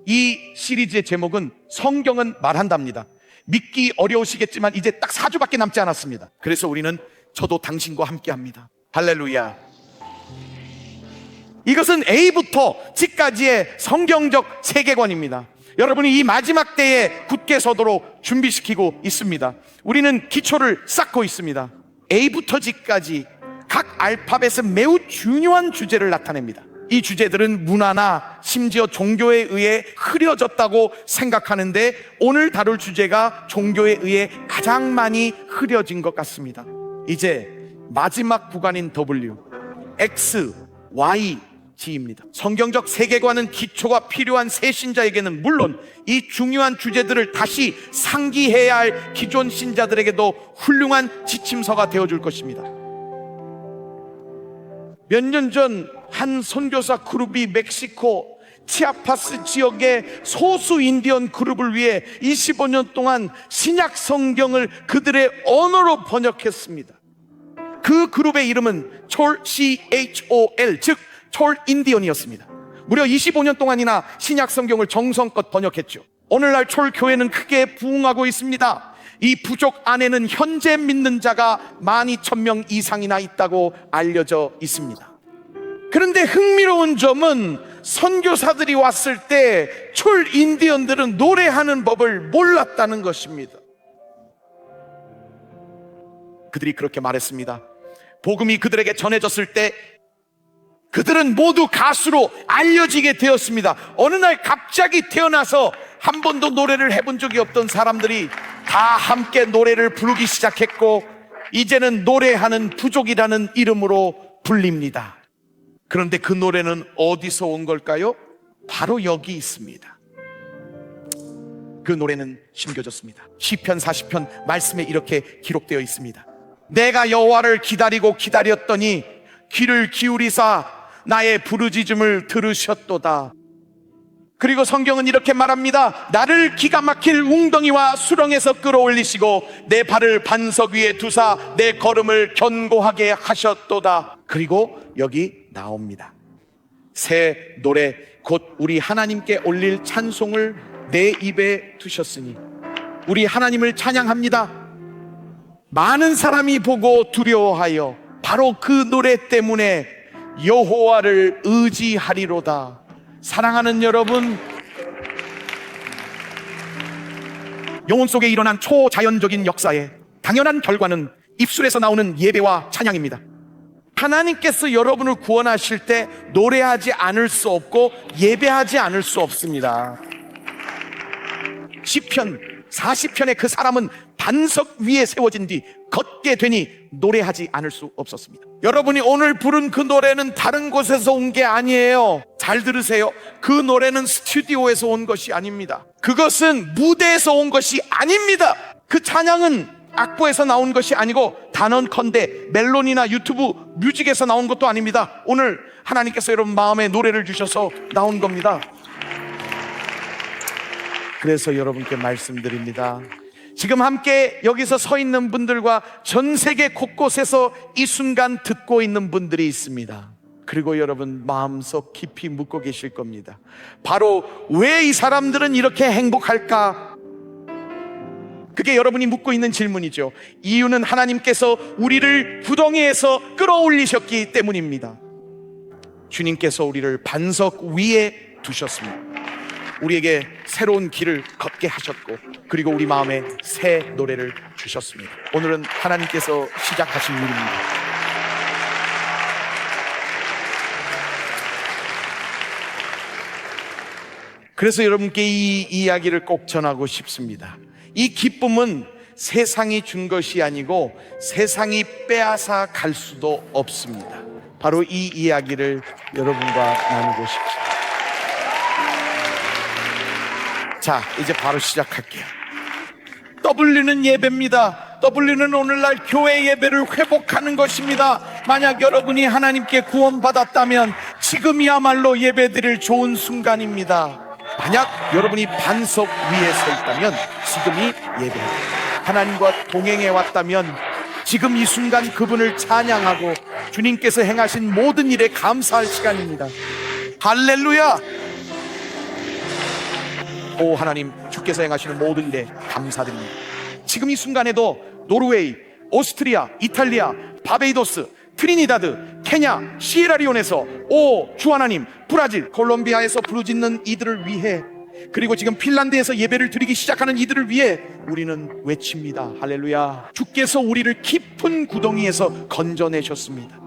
이 시리즈의 제목은 성경은 말한답니다. 믿기 어려우시겠지만 이제 딱 4주밖에 남지 않았습니다. 그래서 우리는 저도 당신과 함께 합니다. 할렐루야. 이것은 A부터 G까지의 성경적 세계관입니다. 여러분이 이 마지막 때에 굳게 서도록 준비시키고 있습니다. 우리는 기초를 쌓고 있습니다. A부터 G까지 각 알파벳은 매우 중요한 주제를 나타냅니다. 이 주제들은 문화나 심지어 종교에 의해 흐려졌다고 생각하는데 오늘 다룰 주제가 종교에 의해 가장 많이 흐려진 것 같습니다. 이제 마지막 구간인 W, X, Y, G입니다. 성경적 세계관은 기초가 필요한 새 신자에게는 물론 이 중요한 주제들을 다시 상기해야 할 기존 신자들에게도 훌륭한 지침서가 되어줄 것입니다. 몇 년 전 한 선교사 그룹이 멕시코 치아파스 지역의 소수 인디언 그룹을 위해 25년 동안 신약 성경을 그들의 언어로 번역했습니다. 그 그룹의 이름은 촐, CHOL, 즉 촐 인디언이었습니다. 무려 25년 동안이나 신약 성경을 정성껏 번역했죠. 오늘날 촐 교회는 크게 부흥하고 있습니다. 이 부족 안에는 현재 믿는 자가 12,000명 이상이나 있다고 알려져 있습니다. 그런데 흥미로운 점은 선교사들이 왔을 때 촐 인디언들은 노래하는 법을 몰랐다는 것입니다. 그들이 그렇게 말했습니다. 복음이 그들에게 전해졌을 때 그들은 모두 가수로 알려지게 되었습니다. 어느 날 갑자기 태어나서 한 번도 노래를 해본 적이 없던 사람들이 다 함께 노래를 부르기 시작했고 이제는 노래하는 부족이라는 이름으로 불립니다. 그런데 그 노래는 어디서 온 걸까요? 바로 여기 있습니다. 그 노래는 심겨졌습니다. 시편 40편 말씀에 이렇게 기록되어 있습니다. 내가 여호와를 기다리고 기다렸더니 귀를 기울이사 나의 부르짖음을 들으셨도다. 그리고 성경은 이렇게 말합니다. 나를 기가 막힐 웅덩이와 수렁에서 끌어올리시고 내 발을 반석 위에 두사 내 걸음을 견고하게 하셨도다. 그리고 여기 나옵니다. 새 노래 곧 우리 하나님께 올릴 찬송을 내 입에 두셨으니 우리 하나님을 찬양합니다. 많은 사람이 보고 두려워하여 바로 그 노래 때문에 여호와를 의지하리로다. 사랑하는 여러분, 영혼 속에 일어난 초자연적인 역사의 당연한 결과는 입술에서 나오는 예배와 찬양입니다. 하나님께서 여러분을 구원하실 때 노래하지 않을 수 없고 예배하지 않을 수 없습니다. 시편 40편의 그 사람은 반석 위에 세워진 뒤 걷게 되니 노래하지 않을 수 없었습니다. 여러분이 오늘 부른 그 노래는 다른 곳에서 온 게 아니에요. 잘 들으세요. 그 노래는 스튜디오에서 온 것이 아닙니다. 그것은 무대에서 온 것이 아닙니다. 그 찬양은 악보에서 나온 것이 아니고 단언컨대 멜론이나 유튜브 뮤직에서 나온 것도 아닙니다. 오늘 하나님께서 여러분 마음에 노래를 주셔서 나온 겁니다. 그래서 여러분께 말씀드립니다. 지금 함께 여기서 서 있는 분들과 전 세계 곳곳에서 이 순간 듣고 있는 분들이 있습니다. 그리고 여러분 마음속 깊이 묻고 계실 겁니다. 바로 왜 이 사람들은 이렇게 행복할까? 그게 여러분이 묻고 있는 질문이죠. 이유는 하나님께서 우리를 구덩이에서 끌어올리셨기 때문입니다. 주님께서 우리를 반석 위에 두셨습니다. 우리에게 새로운 길을 걷게 하셨고 그리고 우리 마음에 새 노래를 주셨습니다. 오늘은 하나님께서 시작하신 일입니다. 그래서 여러분께 이 이야기를 꼭 전하고 싶습니다. 이 기쁨은 세상이 준 것이 아니고 세상이 빼앗아 갈 수도 없습니다. 바로 이 이야기를 여러분과 나누고 싶습니다. 자, 이제 바로 시작할게요. W는 예배입니다. W는 오늘날 교회 예배를 회복하는 것입니다. 만약 여러분이 하나님께 구원받았다면 지금이야말로 예배드릴 좋은 순간입니다. 만약 여러분이 반석 위에 서 있다면 지금이 예배입니다. 하나님과 동행해 왔다면 지금 이 순간 그분을 찬양하고 주님께서 행하신 모든 일에 감사할 시간입니다. 할렐루야! 오 하나님, 주께서 행하시는 모든 일에 감사드립니다. 지금 이 순간에도 노르웨이, 오스트리아, 이탈리아, 바베이도스, 트리니다드, 케냐, 시에라리온에서 오 주 하나님, 브라질, 콜롬비아에서 부르짖는 이들을 위해, 그리고 지금 핀란드에서 예배를 드리기 시작하는 이들을 위해 우리는 외칩니다. 할렐루야. 주께서 우리를 깊은 구덩이에서 건져내셨습니다.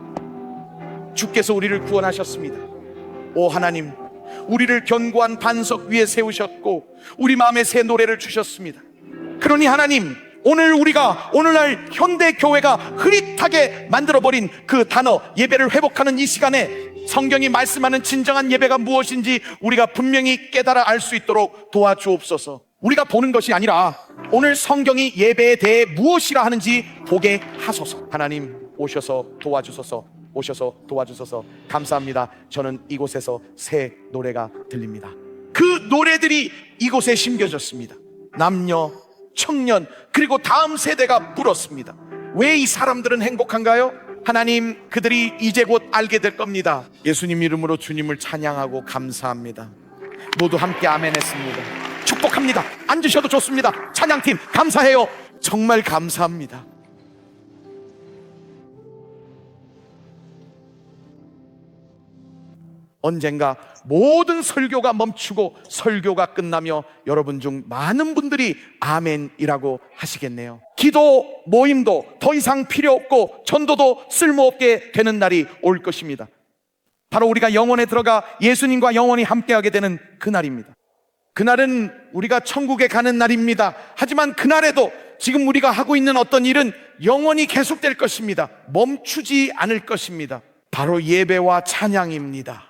주께서 우리를 구원하셨습니다. 오 하나님, 우리를 견고한 반석 위에 세우셨고 우리 마음에 새 노래를 주셨습니다. 그러니 하나님, 오늘날 현대 교회가 흐릿하게 만들어버린 그 단어 예배를 회복하는 이 시간에 성경이 말씀하는 진정한 예배가 무엇인지 우리가 분명히 깨달아 알 수 있도록 도와주옵소서. 우리가 보는 것이 아니라 오늘 성경이 예배에 대해 무엇이라 하는지 보게 하소서. 하나님, 오셔서 도와주소서. 오셔서 도와주소서. 감사합니다. 저는 이곳에서 새 노래가 들립니다. 그 노래들이 이곳에 심겨졌습니다. 남녀, 청년, 그리고 다음 세대가 불었습니다. 왜 이 사람들은 행복한가요? 하나님, 그들이 이제 곧 알게 될 겁니다. 예수님 이름으로 주님을 찬양하고 감사합니다. 모두 함께 아멘 했습니다. 축복합니다. 앉으셔도 좋습니다. 찬양팀 감사해요. 정말 감사합니다. 언젠가 모든 설교가 멈추고 설교가 끝나며 여러분 중 많은 분들이 아멘이라고 하시겠네요. 기도 모임도 더 이상 필요 없고 전도도 쓸모없게 되는 날이 올 것입니다. 바로 우리가 영원에 들어가 예수님과 영원히 함께하게 되는 그날입니다. 그날은 우리가 천국에 가는 날입니다. 하지만 그날에도 지금 우리가 하고 있는 어떤 일은 영원히 계속될 것입니다. 멈추지 않을 것입니다. 바로 예배와 찬양입니다.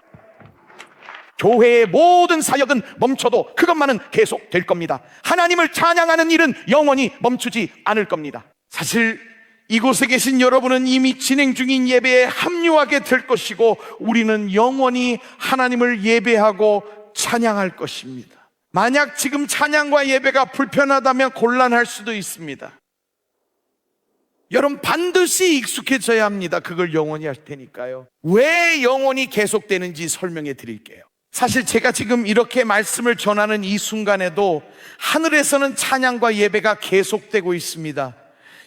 교회의 모든 사역은 멈춰도 그것만은 계속 될 겁니다. 하나님을 찬양하는 일은 영원히 멈추지 않을 겁니다. 사실 이곳에 계신 여러분은 이미 진행 중인 예배에 합류하게 될 것이고 우리는 영원히 하나님을 예배하고 찬양할 것입니다. 만약 지금 찬양과 예배가 불편하다면 곤란할 수도 있습니다. 여러분 반드시 익숙해져야 합니다. 그걸 영원히 할 테니까요. 왜 영원히 계속되는지 설명해 드릴게요. 사실 제가 지금 이렇게 말씀을 전하는 이 순간에도 하늘에서는 찬양과 예배가 계속되고 있습니다.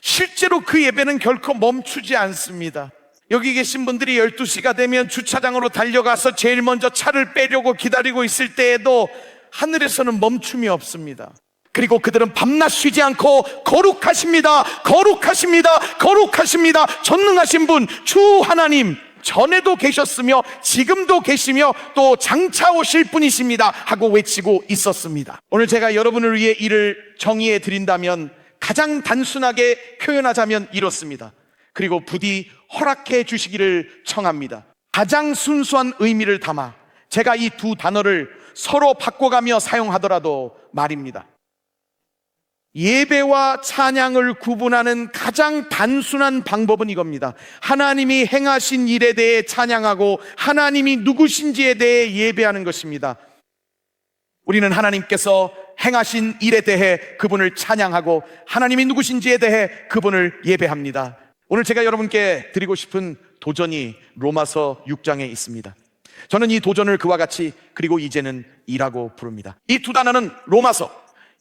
실제로 그 예배는 결코 멈추지 않습니다. 여기 계신 분들이 12시가 되면 주차장으로 달려가서 제일 먼저 차를 빼려고 기다리고 있을 때에도 하늘에서는 멈춤이 없습니다. 그리고 그들은 밤낮 쉬지 않고 거룩하십니다. 거룩하십니다. 거룩하십니다. 전능하신 분 주 하나님, 전에도 계셨으며 지금도 계시며 또 장차 오실 분이십니다 하고 외치고 있었습니다. 오늘 제가 여러분을 위해 이를 정의해 드린다면 가장 단순하게 표현하자면 이렇습니다. 그리고 부디 허락해 주시기를 청합니다. 가장 순수한 의미를 담아 제가 이 두 단어를 서로 바꿔가며 사용하더라도 말입니다. 예배와 찬양을 구분하는 가장 단순한 방법은 이겁니다. 하나님이 행하신 일에 대해 찬양하고 하나님이 누구신지에 대해 예배하는 것입니다. 우리는 하나님께서 행하신 일에 대해 그분을 찬양하고 하나님이 누구신지에 대해 그분을 예배합니다. 오늘 제가 여러분께 드리고 싶은 도전이 로마서 6장에 있습니다. 저는 이 도전을 그와 같이 그리고 이제는 이라고 부릅니다. 이 두 단어는 로마서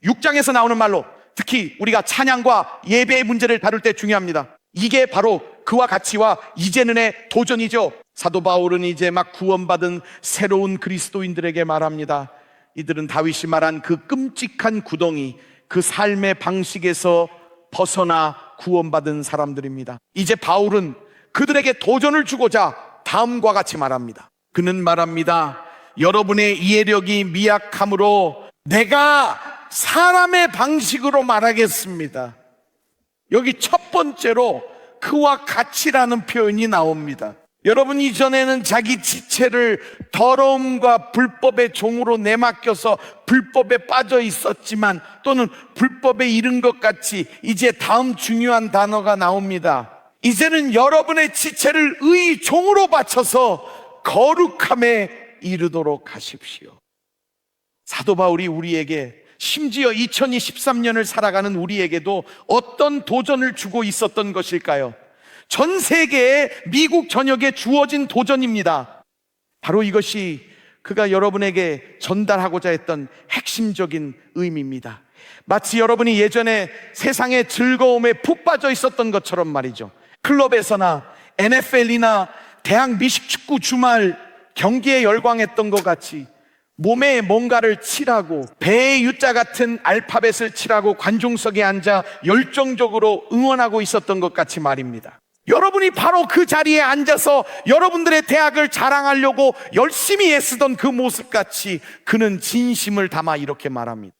6장에서 나오는 말로 특히 우리가 찬양과 예배의 문제를 다룰 때 중요합니다. 이게 바로 그와 같이와 이제는의 도전이죠. 사도 바울은 이제 막 구원받은 새로운 그리스도인들에게 말합니다. 이들은 다윗이 말한 그 끔찍한 구덩이, 그 삶의 방식에서 벗어나 구원받은 사람들입니다. 이제 바울은 그들에게 도전을 주고자 다음과 같이 말합니다. 그는 말합니다. 여러분의 이해력이 미약함으로 내가 사람의 방식으로 말하겠습니다. 여기 첫 번째로 그와 같이라는 표현이 나옵니다. 여러분 이전에는 자기 지체를 더러움과 불법의 종으로 내맡겨서 불법에 빠져 있었지만 또는 불법에 이른 것 같이 이제 다음 중요한 단어가 나옵니다. 이제는 여러분의 지체를 의의 종으로 바쳐서 거룩함에 이르도록 하십시오. 사도 바울이 우리에게 심지어 2023년을 살아가는 우리에게도 어떤 도전을 주고 있었던 것일까요? 전 세계에 미국 전역에 주어진 도전입니다. 바로 이것이 그가 여러분에게 전달하고자 했던 핵심적인 의미입니다. 마치 여러분이 예전에 세상의 즐거움에 푹 빠져 있었던 것처럼 말이죠. 클럽에서나 NFL이나 대학 미식축구 주말 경기에 열광했던 것 같이 몸에 뭔가를 칠하고 배의 U자 같은 알파벳을 칠하고 관중석에 앉아 열정적으로 응원하고 있었던 것 같이 말입니다. 여러분이 바로 그 자리에 앉아서 여러분들의 대학을 자랑하려고 열심히 애쓰던 그 모습같이 그는 진심을 담아 이렇게 말합니다.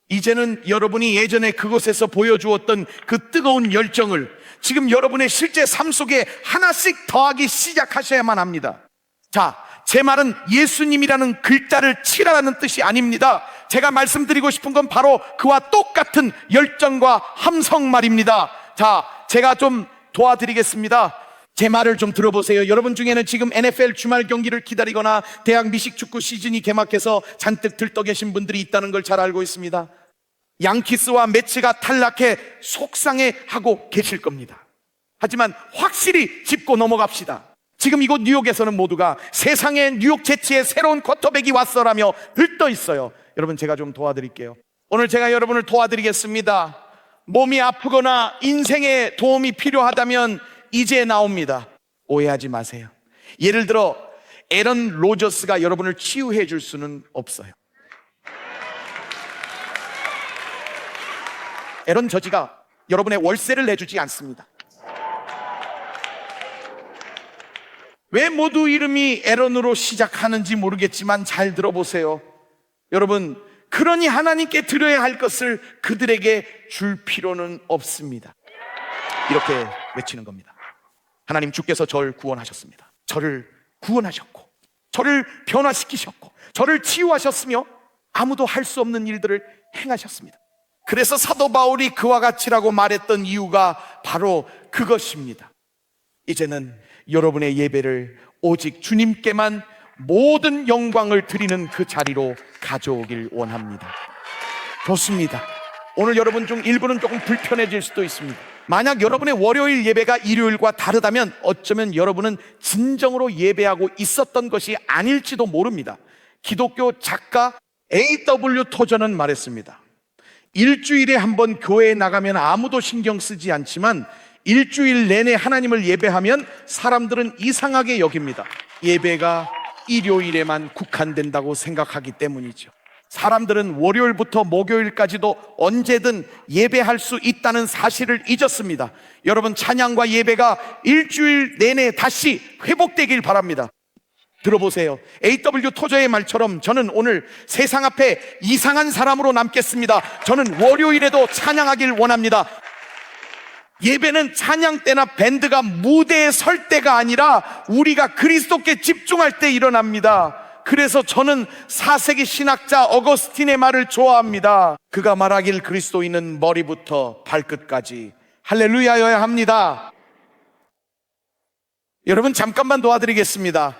이제는 여러분이 예전에 그곳에서 보여주었던 그 뜨거운 열정을 지금 여러분의 실제 삶 속에 하나씩 더하기 시작하셔야만 합니다. 자, 제 말은 예수님이라는 글자를 칠하라는 뜻이 아닙니다. 제가 말씀드리고 싶은 건 바로 그와 똑같은 열정과 함성 말입니다. 자, 제가 좀 도와드리겠습니다. 제 말을 좀 들어보세요. 여러분 중에는 지금 NFL 주말 경기를 기다리거나 대학 미식축구 시즌이 개막해서 잔뜩 들떠 계신 분들이 있다는 걸 잘 알고 있습니다. 양키스와 매치가 탈락해 속상해하고 계실 겁니다. 하지만 확실히 짚고 넘어갑시다. 지금 이곳 뉴욕에서는 모두가 세상에 뉴욕 제치의 새로운 쿼터백이 왔어라며 들떠 있어요. 여러분, 제가 좀 도와드릴게요. 오늘 제가 여러분을 도와드리겠습니다. 몸이 아프거나 인생에 도움이 필요하다면 이제 나옵니다. 오해하지 마세요. 예를 들어 에런 로저스가 여러분을 치유해 줄 수는 없어요. 에런 저지가 여러분의 월세를 내주지 않습니다. 왜 모두 이름이 에런으로 시작하는지 모르겠지만 잘 들어보세요. 여러분, 그러니 하나님께 드려야 할 것을 그들에게 줄 필요는 없습니다. 이렇게 외치는 겁니다. 하나님, 주께서 저를 구원하셨습니다. 저를 구원하셨고 저를 변화시키셨고 저를 치유하셨으며 아무도 할 수 없는 일들을 행하셨습니다. 그래서 사도 바울이 그와 같이라고 말했던 이유가 바로 그것입니다. 이제는 여러분의 예배를 오직 주님께만 모든 영광을 드리는 그 자리로 가져오길 원합니다. 좋습니다. 오늘 여러분 중 일부는 조금 불편해질 수도 있습니다. 만약 여러분의 월요일 예배가 일요일과 다르다면 어쩌면 여러분은 진정으로 예배하고 있었던 것이 아닐지도 모릅니다. 기독교 작가 A.W. 토저는 말했습니다. 일주일에 한 번 교회에 나가면 아무도 신경 쓰지 않지만 일주일 내내 하나님을 예배하면 사람들은 이상하게 여깁니다. 예배가 일요일에만 국한된다고 생각하기 때문이죠. 사람들은 월요일부터 목요일까지도 언제든 예배할 수 있다는 사실을 잊었습니다. 여러분, 찬양과 예배가 일주일 내내 다시 회복되길 바랍니다. 들어보세요. A.W. 토저의 말처럼 저는 오늘 세상 앞에 이상한 사람으로 남겠습니다. 저는 월요일에도 찬양하길 원합니다. 예배는 찬양 때나 밴드가 무대에 설 때가 아니라 우리가 그리스도께 집중할 때 일어납니다. 그래서 저는 4세기 신학자 어거스틴의 말을 좋아합니다. 그가 말하길 그리스도인은 머리부터 발끝까지 할렐루야여야 합니다. 여러분, 잠깐만 도와드리겠습니다.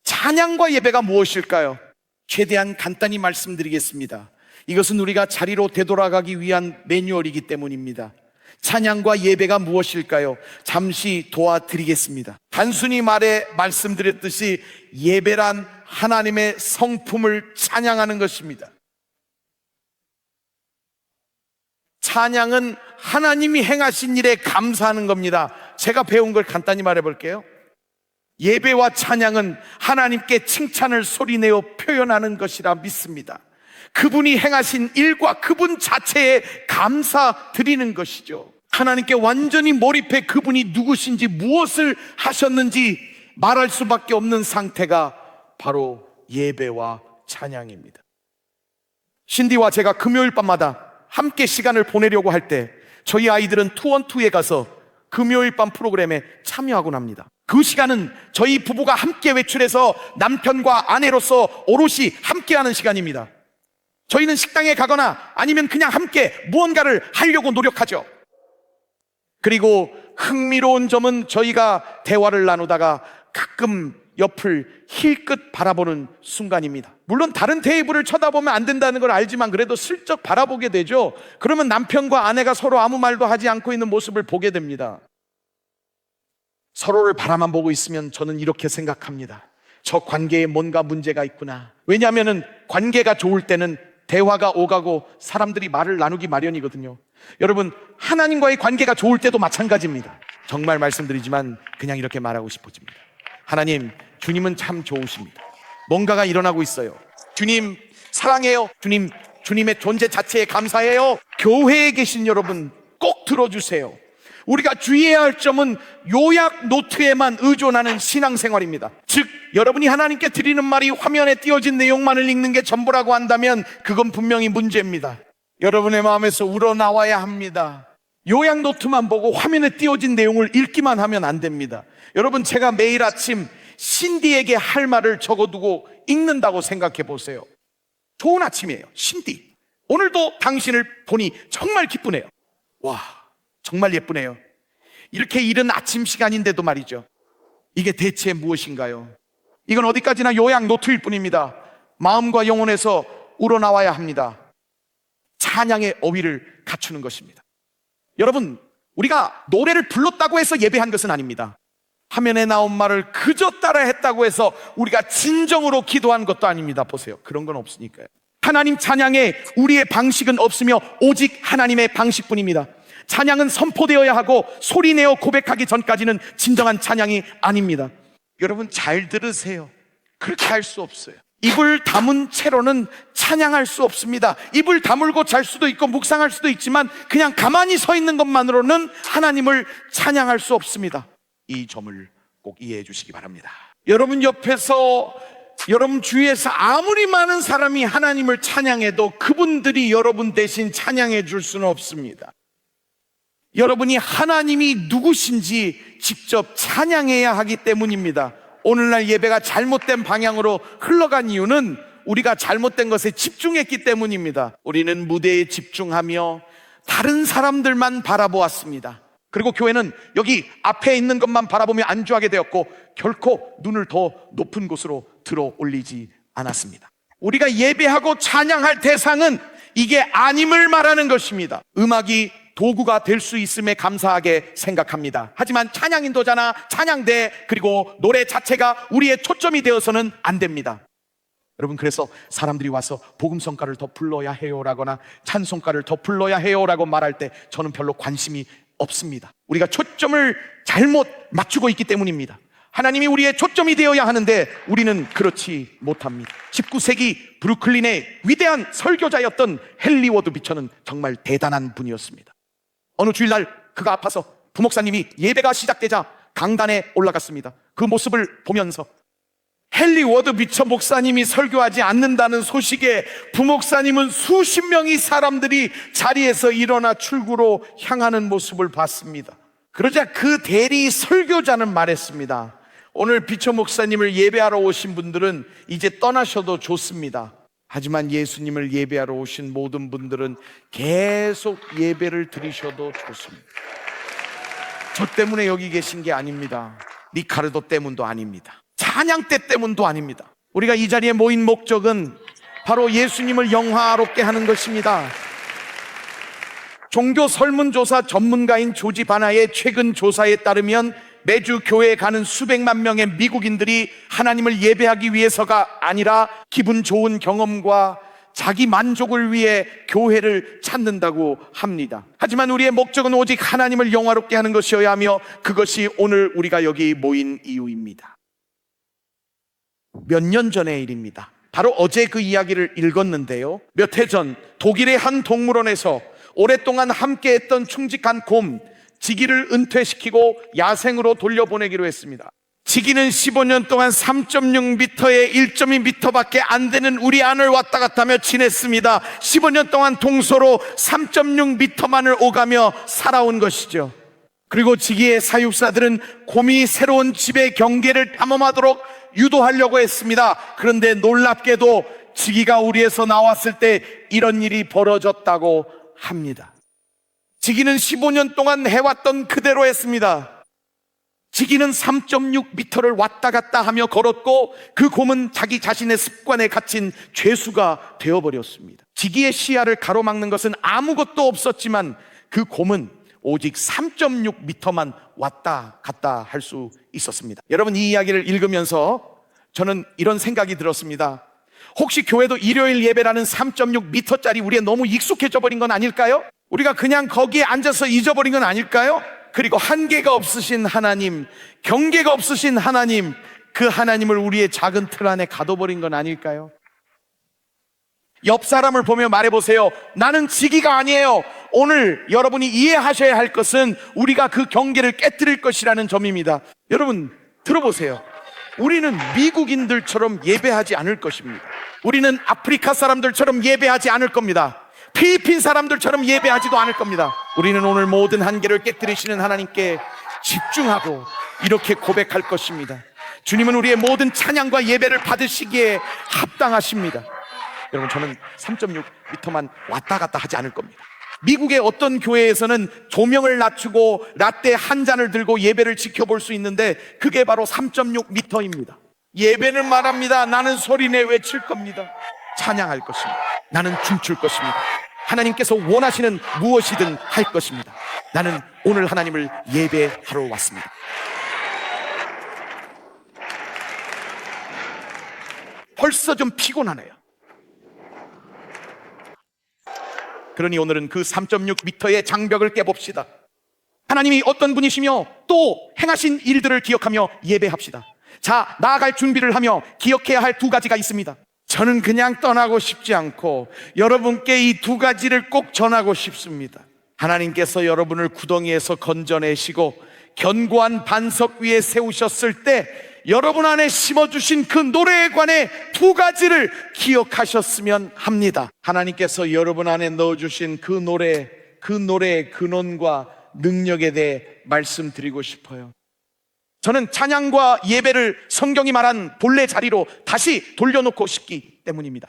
찬양과 예배가 무엇일까요? 최대한 간단히 말씀드리겠습니다. 이것은 우리가 자리로 되돌아가기 위한 매뉴얼이기 때문입니다. 찬양과 예배가 무엇일까요? 잠시 도와드리겠습니다. 단순히 말씀드렸듯이 예배란 하나님의 성품을 찬양하는 것입니다. 찬양은 하나님이 행하신 일에 감사하는 겁니다. 제가 배운 걸 간단히 말해볼게요. 예배와 찬양은 하나님께 칭찬을 소리내어 표현하는 것이라 믿습니다. 그분이 행하신 일과 그분 자체에 감사드리는 것이죠. 하나님께 완전히 몰입해 그분이 누구신지 무엇을 하셨는지 말할 수밖에 없는 상태가 바로 예배와 찬양입니다. 신디와 제가 금요일 밤마다 함께 시간을 보내려고 할 때 저희 아이들은 투원투에 가서 금요일 밤 프로그램에 참여하곤 합니다. 그 시간은 저희 부부가 함께 외출해서 남편과 아내로서 오롯이 함께하는 시간입니다. 저희는 식당에 가거나 아니면 그냥 함께 무언가를 하려고 노력하죠. 그리고 흥미로운 점은 저희가 대화를 나누다가 가끔 옆을 힐끗 바라보는 순간입니다. 물론 다른 테이블을 쳐다보면 안 된다는 걸 알지만 그래도 슬쩍 바라보게 되죠. 그러면 남편과 아내가 서로 아무 말도 하지 않고 있는 모습을 보게 됩니다. 서로를 바라만 보고 있으면 저는 이렇게 생각합니다. 저 관계에 뭔가 문제가 있구나. 왜냐하면 관계가 좋을 때는 대화가 오가고 사람들이 말을 나누기 마련이거든요. 여러분, 하나님과의 관계가 좋을 때도 마찬가지입니다. 정말 말씀드리지만 그냥 이렇게 말하고 싶어집니다. 하나님, 주님은 참 좋으십니다. 뭔가가 일어나고 있어요. 주님 사랑해요. 주님의 존재 자체에 감사해요. 교회에 계신 여러분 꼭 들어주세요. 우리가 주의해야 할 점은 요약 노트에만 의존하는 신앙생활입니다. 즉, 여러분이 하나님께 드리는 말이 화면에 띄어진 내용만을 읽는 게 전부라고 한다면 그건 분명히 문제입니다. 여러분의 마음에서 우러나와야 합니다. 요약 노트만 보고 화면에 띄어진 내용을 읽기만 하면 안 됩니다. 여러분, 제가 매일 아침 신디에게 할 말을 적어두고 읽는다고 생각해 보세요. 좋은 아침이에요. 신디, 오늘도 당신을 보니 정말 기쁘네요. 와, 정말 예쁘네요. 이렇게 이른 아침 시간인데도 말이죠. 이게 대체 무엇인가요? 이건 어디까지나 요약 노트일 뿐입니다. 마음과 영혼에서 우러나와야 합니다. 찬양의 어휘를 갖추는 것입니다. 여러분, 우리가 노래를 불렀다고 해서 예배한 것은 아닙니다. 화면에 나온 말을 그저 따라 했다고 해서 우리가 진정으로 기도한 것도 아닙니다. 보세요, 그런 건 없으니까요. 하나님 찬양에 우리의 방식은 없으며 오직 하나님의 방식뿐입니다. 찬양은 선포되어야 하고 소리내어 고백하기 전까지는 진정한 찬양이 아닙니다. 여러분, 잘 들으세요. 그렇게 할 수 없어요. 입을 다문 채로는 찬양할 수 없습니다. 입을 다물고 잘 수도 있고 묵상할 수도 있지만 그냥 가만히 서 있는 것만으로는 하나님을 찬양할 수 없습니다. 이 점을 꼭 이해해 주시기 바랍니다. 여러분 옆에서, 여러분 주위에서 아무리 많은 사람이 하나님을 찬양해도 그분들이 여러분 대신 찬양해 줄 수는 없습니다. 여러분이 하나님이 누구신지 직접 찬양해야 하기 때문입니다. 오늘날 예배가 잘못된 방향으로 흘러간 이유는 우리가 잘못된 것에 집중했기 때문입니다. 우리는 무대에 집중하며 다른 사람들만 바라보았습니다. 그리고 교회는 여기 앞에 있는 것만 바라보며 안주하게 되었고 결코 눈을 더 높은 곳으로 들어 올리지 않았습니다. 우리가 예배하고 찬양할 대상은 이게 아님을 말하는 것입니다. 음악이 도구가 될 수 있음에 감사하게 생각합니다. 하지만 찬양 인도자나 찬양대 그리고 노래 자체가 우리의 초점이 되어서는 안 됩니다. 여러분, 그래서 사람들이 와서 복음성가를 더 불러야 해요라거나 찬송가를 더 불러야 해요라고 말할 때 저는 별로 관심이 없습니다. 우리가 초점을 잘못 맞추고 있기 때문입니다. 하나님이 우리의 초점이 되어야 하는데 우리는 그렇지 못합니다. 19세기 브루클린의 위대한 설교자였던 헨리 워드 비처는 정말 대단한 분이었습니다. 어느 주일날 그가 아파서 부목사님이 예배가 시작되자 강단에 올라갔습니다. 그 모습을 보면서 헨리 워드 비처 목사님이 설교하지 않는다는 소식에 부목사님은 수십 명의 사람들이 자리에서 일어나 출구로 향하는 모습을 봤습니다. 그러자 그 대리 설교자는 말했습니다. 오늘 비처 목사님을 예배하러 오신 분들은 이제 떠나셔도 좋습니다. 하지만 예수님을 예배하러 오신 모든 분들은 계속 예배를 드리셔도 좋습니다. 저 때문에 여기 계신 게 아닙니다. 리카르도 때문도 아닙니다. 찬양대 때문도 아닙니다. 우리가 이 자리에 모인 목적은 바로 예수님을 영화롭게 하는 것입니다. 종교 설문조사 전문가인 조지 바나의 최근 조사에 따르면 매주 교회에 가는 수백만 명의 미국인들이 하나님을 예배하기 위해서가 아니라 기분 좋은 경험과 자기 만족을 위해 교회를 찾는다고 합니다. 하지만 우리의 목적은 오직 하나님을 영화롭게 하는 것이어야 하며 그것이 오늘 우리가 여기 모인 이유입니다. 몇 년 전의 일입니다. 바로 어제 그 이야기를 읽었는데요. 몇 해 전 독일의 한 동물원에서 오랫동안 함께했던 충직한 곰 지기를 은퇴시키고 야생으로 돌려보내기로 했습니다. 지기는 15년 동안 3.6m에 1.2m밖에 안 되는 우리 안을 왔다 갔다 하며 지냈습니다. 15년 동안 동서로 3.6m만을 오가며 살아온 것이죠. 그리고 지기의 사육사들은 곰이 새로운 집의 경계를 탐험하도록 유도하려고 했습니다. 그런데 놀랍게도 지기가 우리에서 나왔을 때 이런 일이 벌어졌다고 합니다. 지기는 15년 동안 해왔던 그대로 했습니다. 지기는 3.6m를 왔다 갔다 하며 걸었고 그 곰은 자기 자신의 습관에 갇힌 죄수가 되어버렸습니다. 지기의 시야를 가로막는 것은 아무것도 없었지만 그 곰은 오직 3.6m만 왔다 갔다 할 수 있었습니다. 여러분, 이 이야기를 읽으면서 저는 이런 생각이 들었습니다. 혹시 교회도 일요일 예배라는 3.6m짜리 우리에 너무 익숙해져 버린 건 아닐까요? 우리가 그냥 거기에 앉아서 잊어버린 건 아닐까요? 그리고 한계가 없으신 하나님, 경계가 없으신 하나님, 그 하나님을 우리의 작은 틀 안에 가둬버린 건 아닐까요? 옆 사람을 보며 말해보세요. 나는 지기가 아니에요. 오늘 여러분이 이해하셔야 할 것은 우리가 그 경계를 깨뜨릴 것이라는 점입니다. 여러분 들어보세요. 우리는 미국인들처럼 예배하지 않을 것입니다. 우리는 아프리카 사람들처럼 예배하지 않을 겁니다. 필리핀 사람들처럼 예배하지도 않을 겁니다. 우리는 오늘 모든 한계를 깨뜨리시는 하나님께 집중하고 이렇게 고백할 것입니다. 주님은 우리의 모든 찬양과 예배를 받으시기에 합당하십니다. 여러분, 저는 3.6m만 왔다 갔다 하지 않을 겁니다. 미국의 어떤 교회에서는 조명을 낮추고 라떼 한 잔을 들고 예배를 지켜볼 수 있는데 그게 바로 3.6m입니다. 예배는 말합니다. 나는 소리내 외칠 겁니다. 찬양할 것입니다. 나는 춤출 것입니다. 하나님께서 원하시는 무엇이든 할 것입니다. 나는 오늘 하나님을 예배하러 왔습니다. 벌써 좀 피곤하네요. 그러니 오늘은 그 3.6m의 장벽을 깨봅시다. 하나님이 어떤 분이시며 또 행하신 일들을 기억하며 예배합시다. 자, 나아갈 준비를 하며 기억해야 할 두 가지가 있습니다. 저는 그냥 떠나고 싶지 않고 여러분께 이 두 가지를 꼭 전하고 싶습니다. 하나님께서 여러분을 구덩이에서 건져내시고 견고한 반석 위에 세우셨을 때 여러분 안에 심어주신 그 노래에 관해 두 가지를 기억하셨으면 합니다. 하나님께서 여러분 안에 넣어주신 그 노래의 근원과 능력에 대해 말씀드리고 싶어요. 저는 찬양과 예배를 성경이 말한 본래 자리로 다시 돌려놓고 싶기 때문입니다.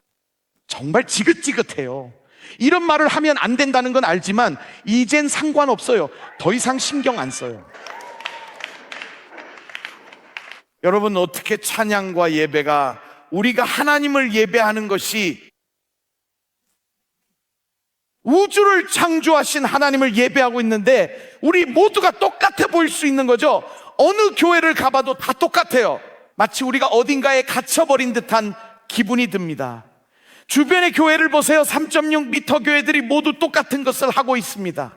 정말 지긋지긋해요. 이런 말을 하면 안 된다는 건 알지만 이젠 상관없어요. 더 이상 신경 안 써요. 여러분, 어떻게 찬양과 예배가 우리가 하나님을 예배하는 것이 우주를 창조하신 하나님을 예배하고 있는데 우리 모두가 똑같아 보일 수 있는 거죠. 어느 교회를 가봐도 다 똑같아요. 마치 우리가 어딘가에 갇혀버린 듯한 기분이 듭니다. 주변의 교회를 보세요. 3.6m 교회들이 모두 똑같은 것을 하고 있습니다.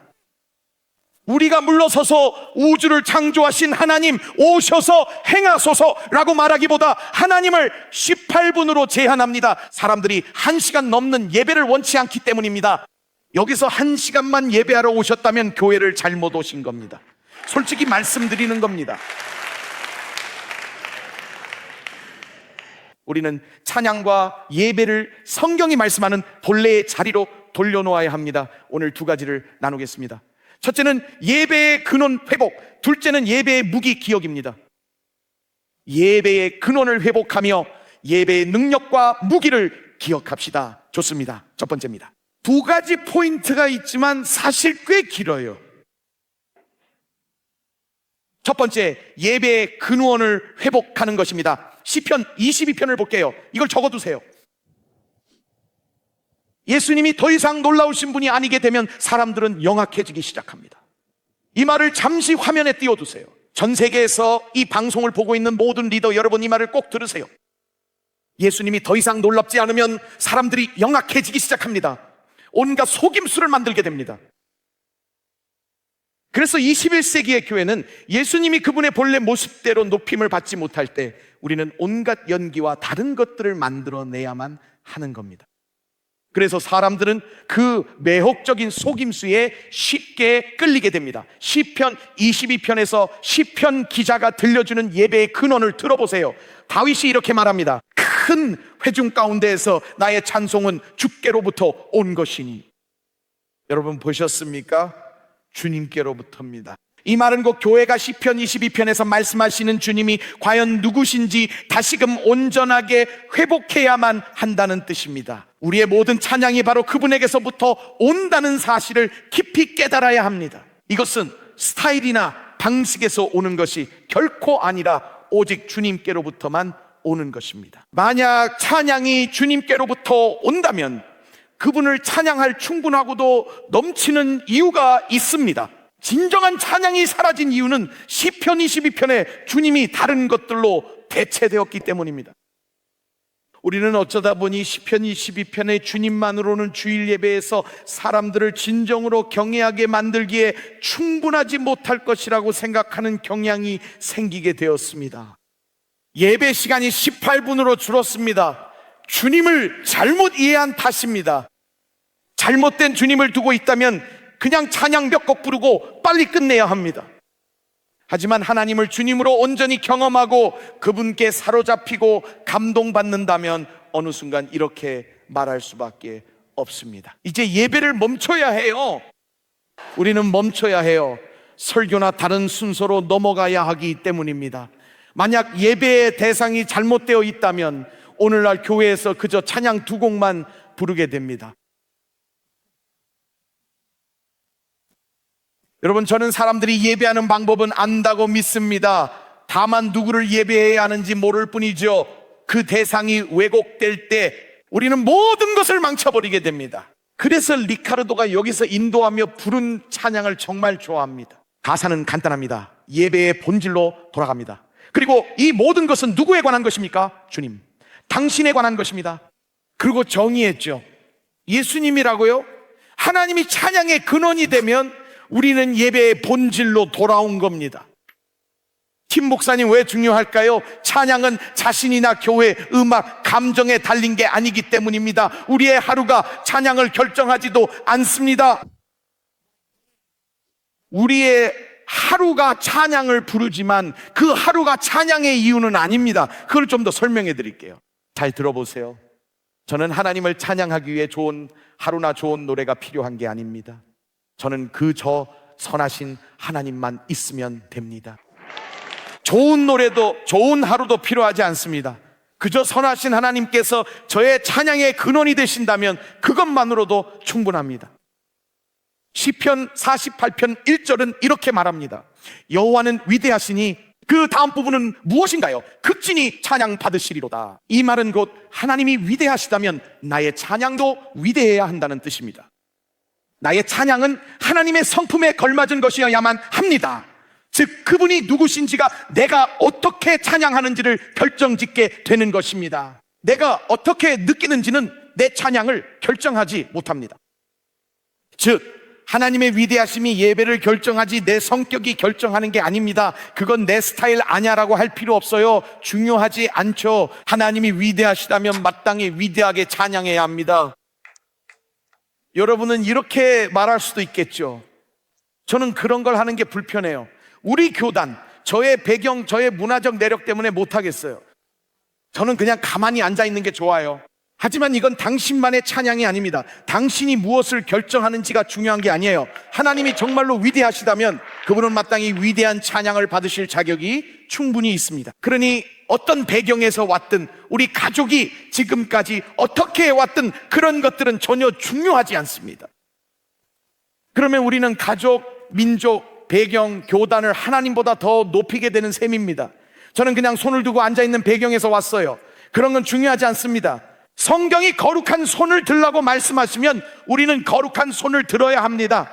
우리가 물러서서 우주를 창조하신 하나님 오셔서 행하소서라고 말하기보다 하나님을 18분으로 제한합니다. 사람들이 1시간 넘는 예배를 원치 않기 때문입니다. 여기서 1시간만 예배하러 오셨다면 교회를 잘못 오신 겁니다. 솔직히 말씀드리는 겁니다. 우리는 찬양과 예배를 성경이 말씀하는 본래의 자리로 돌려놓아야 합니다. 오늘 두 가지를 나누겠습니다. 첫째는 예배의 근원 회복, 둘째는 예배의 무기 기억입니다. 예배의 근원을 회복하며 예배의 능력과 무기를 기억합시다. 좋습니다. 첫 번째입니다. 두 가지 포인트가 있지만 사실 꽤 길어요. 첫 번째, 예배의 근원을 회복하는 것입니다. 시편 22편을 볼게요. 이걸 적어두세요. 예수님이 더 이상 놀라우신 분이 아니게 되면 사람들은 영악해지기 시작합니다. 이 말을 잠시 화면에 띄워두세요. 전 세계에서 이 방송을 보고 있는 모든 리더 여러분, 이 말을 꼭 들으세요. 예수님이 더 이상 놀랍지 않으면 사람들이 영악해지기 시작합니다. 온갖 속임수를 만들게 됩니다. 그래서 21세기의 교회는 예수님이 그분의 본래 모습대로 높임을 받지 못할 때 우리는 온갖 연기와 다른 것들을 만들어내야만 하는 겁니다. 그래서 사람들은 그 매혹적인 속임수에 쉽게 끌리게 됩니다. 시편 22편에서 시편 기자가 들려주는 예배의 근원을 들어보세요. 다윗이 이렇게 말합니다. 큰 회중 가운데에서 나의 찬송은 주께로부터 온 것이니. 여러분 보셨습니까? 주님께로부터입니다. 이 말은 곧 교회가 시편 22편에서 말씀하시는 주님이 과연 누구신지 다시금 온전하게 회복해야만 한다는 뜻입니다. 우리의 모든 찬양이 바로 그분에게서부터 온다는 사실을 깊이 깨달아야 합니다. 이것은 스타일이나 방식에서 오는 것이 결코 아니라 오직 주님께로부터만 오는 것입니다. 만약 찬양이 주님께로부터 온다면 그분을 찬양할 충분하고도 넘치는 이유가 있습니다. 진정한 찬양이 사라진 이유는 시편 22편에 주님이 다른 것들로 대체되었기 때문입니다. 우리는 어쩌다 보니 시편 22편의 주님만으로는 주일 예배에서 사람들을 진정으로 경외하게 만들기에 충분하지 못할 것이라고 생각하는 경향이 생기게 되었습니다. 예배 시간이 18분으로 줄었습니다. 주님을 잘못 이해한 탓입니다. 잘못된 주님을 두고 있다면 그냥 찬양 몇 곡 부르고 빨리 끝내야 합니다. 하지만 하나님을 주님으로 온전히 경험하고 그분께 사로잡히고 감동받는다면 어느 순간 이렇게 말할 수밖에 없습니다. 이제 예배를 멈춰야 해요. 우리는 멈춰야 해요. 설교나 다른 순서로 넘어가야 하기 때문입니다. 만약 예배의 대상이 잘못되어 있다면 오늘날 교회에서 그저 찬양 두 곡만 부르게 됩니다. 여러분, 저는 사람들이 예배하는 방법은 안다고 믿습니다. 다만 누구를 예배해야 하는지 모를 뿐이죠. 그 대상이 왜곡될 때 우리는 모든 것을 망쳐버리게 됩니다. 그래서 리카르도가 여기서 인도하며 부른 찬양을 정말 좋아합니다. 가사는 간단합니다. 예배의 본질로 돌아갑니다. 그리고 이 모든 것은 누구에 관한 것입니까? 주님, 당신에 관한 것입니다. 그리고 정의했죠. 예수님이라고요? 하나님이 찬양의 근원이 되면 우리는 예배의 본질로 돌아온 겁니다. 팀 목사님, 왜 중요할까요? 찬양은 자신이나 교회, 음악, 감정에 달린 게 아니기 때문입니다. 우리의 하루가 찬양을 결정하지도 않습니다. 우리의 하루가 찬양을 부르지만 그 하루가 찬양의 이유는 아닙니다. 그걸 좀 더 설명해 드릴게요. 잘 들어보세요. 저는 하나님을 찬양하기 위해 좋은 하루나 좋은 노래가 필요한 게 아닙니다. 저는 저 선하신 하나님만 있으면 됩니다. 좋은 노래도 좋은 하루도 필요하지 않습니다. 그저 선하신 하나님께서 저의 찬양의 근원이 되신다면 그것만으로도 충분합니다. 시편 48편 1절은 이렇게 말합니다. 여호와는 위대하시니 그 다음 부분은 무엇인가요? 극진히 찬양 받으시리로다. 이 말은 곧 하나님이 위대하시다면 나의 찬양도 위대해야 한다는 뜻입니다. 나의 찬양은 하나님의 성품에 걸맞은 것이어야만 합니다. 즉 그분이 누구신지가 내가 어떻게 찬양하는지를 결정짓게 되는 것입니다. 내가 어떻게 느끼는지는 내 찬양을 결정하지 못합니다. 즉 하나님의 위대하심이 예배를 결정하지 내 성격이 결정하는 게 아닙니다. 그건 내 스타일 아냐라고 할 필요 없어요. 중요하지 않죠. 하나님이 위대하시다면 마땅히 위대하게 찬양해야 합니다. 여러분은 이렇게 말할 수도 있겠죠. 저는 그런 걸 하는 게 불편해요. 우리 교단, 저의 배경, 저의 문화적 내력 때문에 못하겠어요. 저는 그냥 가만히 앉아 있는 게 좋아요. 하지만 이건 당신만의 찬양이 아닙니다. 당신이 무엇을 결정하는지가 중요한 게 아니에요. 하나님이 정말로 위대하시다면 그분은 마땅히 위대한 찬양을 받으실 자격이 충분히 있습니다. 그러니 어떤 배경에서 왔든 우리 가족이 지금까지 어떻게 해왔든 그런 것들은 전혀 중요하지 않습니다. 그러면 우리는 가족, 민족, 배경, 교단을 하나님보다 더 높이게 되는 셈입니다. 저는 그냥 손을 두고 앉아있는 배경에서 왔어요. 그런 건 중요하지 않습니다. 성경이 거룩한 손을 들라고 말씀하시면 우리는 거룩한 손을 들어야 합니다.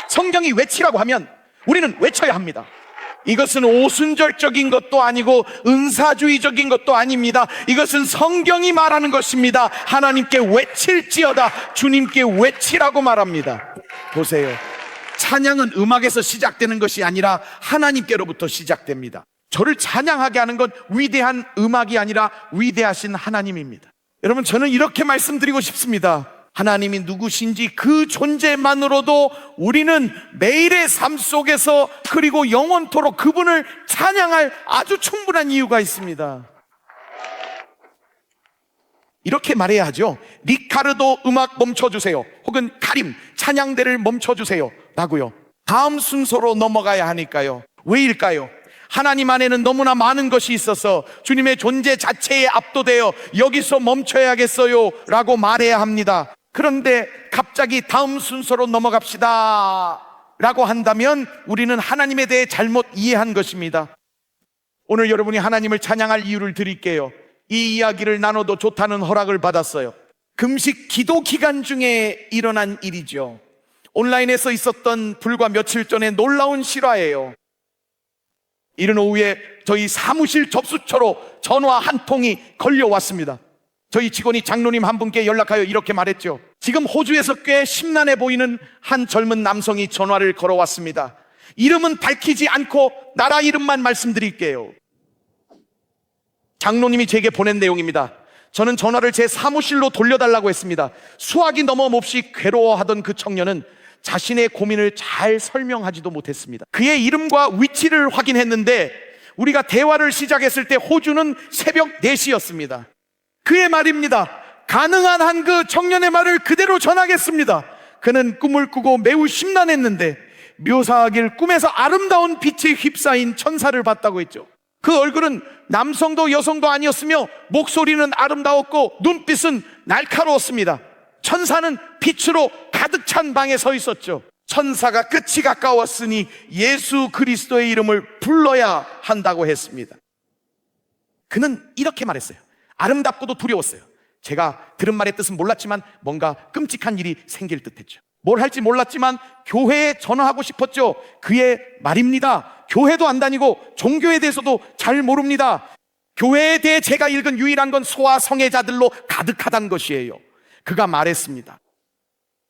성경이 외치라고 하면 우리는 외쳐야 합니다. 이것은 오순절적인 것도 아니고 은사주의적인 것도 아닙니다. 이것은 성경이 말하는 것입니다. 하나님께 외칠지어다, 주님께 외치라고 말합니다. 보세요. 찬양은 음악에서 시작되는 것이 아니라 하나님께로부터 시작됩니다. 저를 찬양하게 하는 건 위대한 음악이 아니라 위대하신 하나님입니다. 여러분, 저는 이렇게 말씀드리고 싶습니다. 하나님이 누구신지 그 존재만으로도 우리는 매일의 삶 속에서 그리고 영원토록 그분을 찬양할 아주 충분한 이유가 있습니다. 이렇게 말해야 하죠. 리카르도 음악 멈춰주세요. 혹은 카림 찬양대를 멈춰주세요 라고요. 다음 순서로 넘어가야 하니까요. 왜일까요? 하나님 안에는 너무나 많은 것이 있어서 주님의 존재 자체에 압도되어 여기서 멈춰야겠어요 라고 말해야 합니다. 그런데 갑자기 다음 순서로 넘어갑시다 라고 한다면 우리는 하나님에 대해 잘못 이해한 것입니다. 오늘 여러분이 하나님을 찬양할 이유를 드릴게요. 이 이야기를 나눠도 좋다는 허락을 받았어요. 금식 기도 기간 중에 일어난 일이죠. 온라인에서 있었던 불과 며칠 전에 놀라운 실화예요. 이른 오후에 저희 사무실 접수처로 전화 한 통이 걸려왔습니다. 저희 직원이 장로님 한 분께 연락하여 이렇게 말했죠. 지금 호주에서 꽤 심란해 보이는 한 젊은 남성이 전화를 걸어왔습니다. 이름은 밝히지 않고 나라 이름만 말씀드릴게요. 장로님이 제게 보낸 내용입니다. 저는 전화를 제 사무실로 돌려달라고 했습니다. 수학이 너무 몹시 괴로워하던 그 청년은 자신의 고민을 잘 설명하지도 못했습니다. 그의 이름과 위치를 확인했는데 우리가 대화를 시작했을 때 호주는 새벽 4시였습니다. 그의 말입니다. 가능한 한 그 청년의 말을 그대로 전하겠습니다. 그는 꿈을 꾸고 매우 심란했는데 묘사하길 꿈에서 아름다운 빛에 휩싸인 천사를 봤다고 했죠. 그 얼굴은 남성도 여성도 아니었으며 목소리는 아름다웠고 눈빛은 날카로웠습니다. 천사는 빛으로 가득 찬 방에 서 있었죠. 천사가 끝이 가까웠으니 예수 그리스도의 이름을 불러야 한다고 했습니다. 그는 이렇게 말했어요. 아름답고도 두려웠어요. 제가 들은 말의 뜻은 몰랐지만 뭔가 끔찍한 일이 생길 듯했죠. 뭘 할지 몰랐지만 교회에 전화하고 싶었죠. 그의 말입니다. 교회도 안 다니고 종교에 대해서도 잘 모릅니다. 교회에 대해 제가 읽은 유일한 건 소아 성애자들로 가득하다는 것이에요. 그가 말했습니다.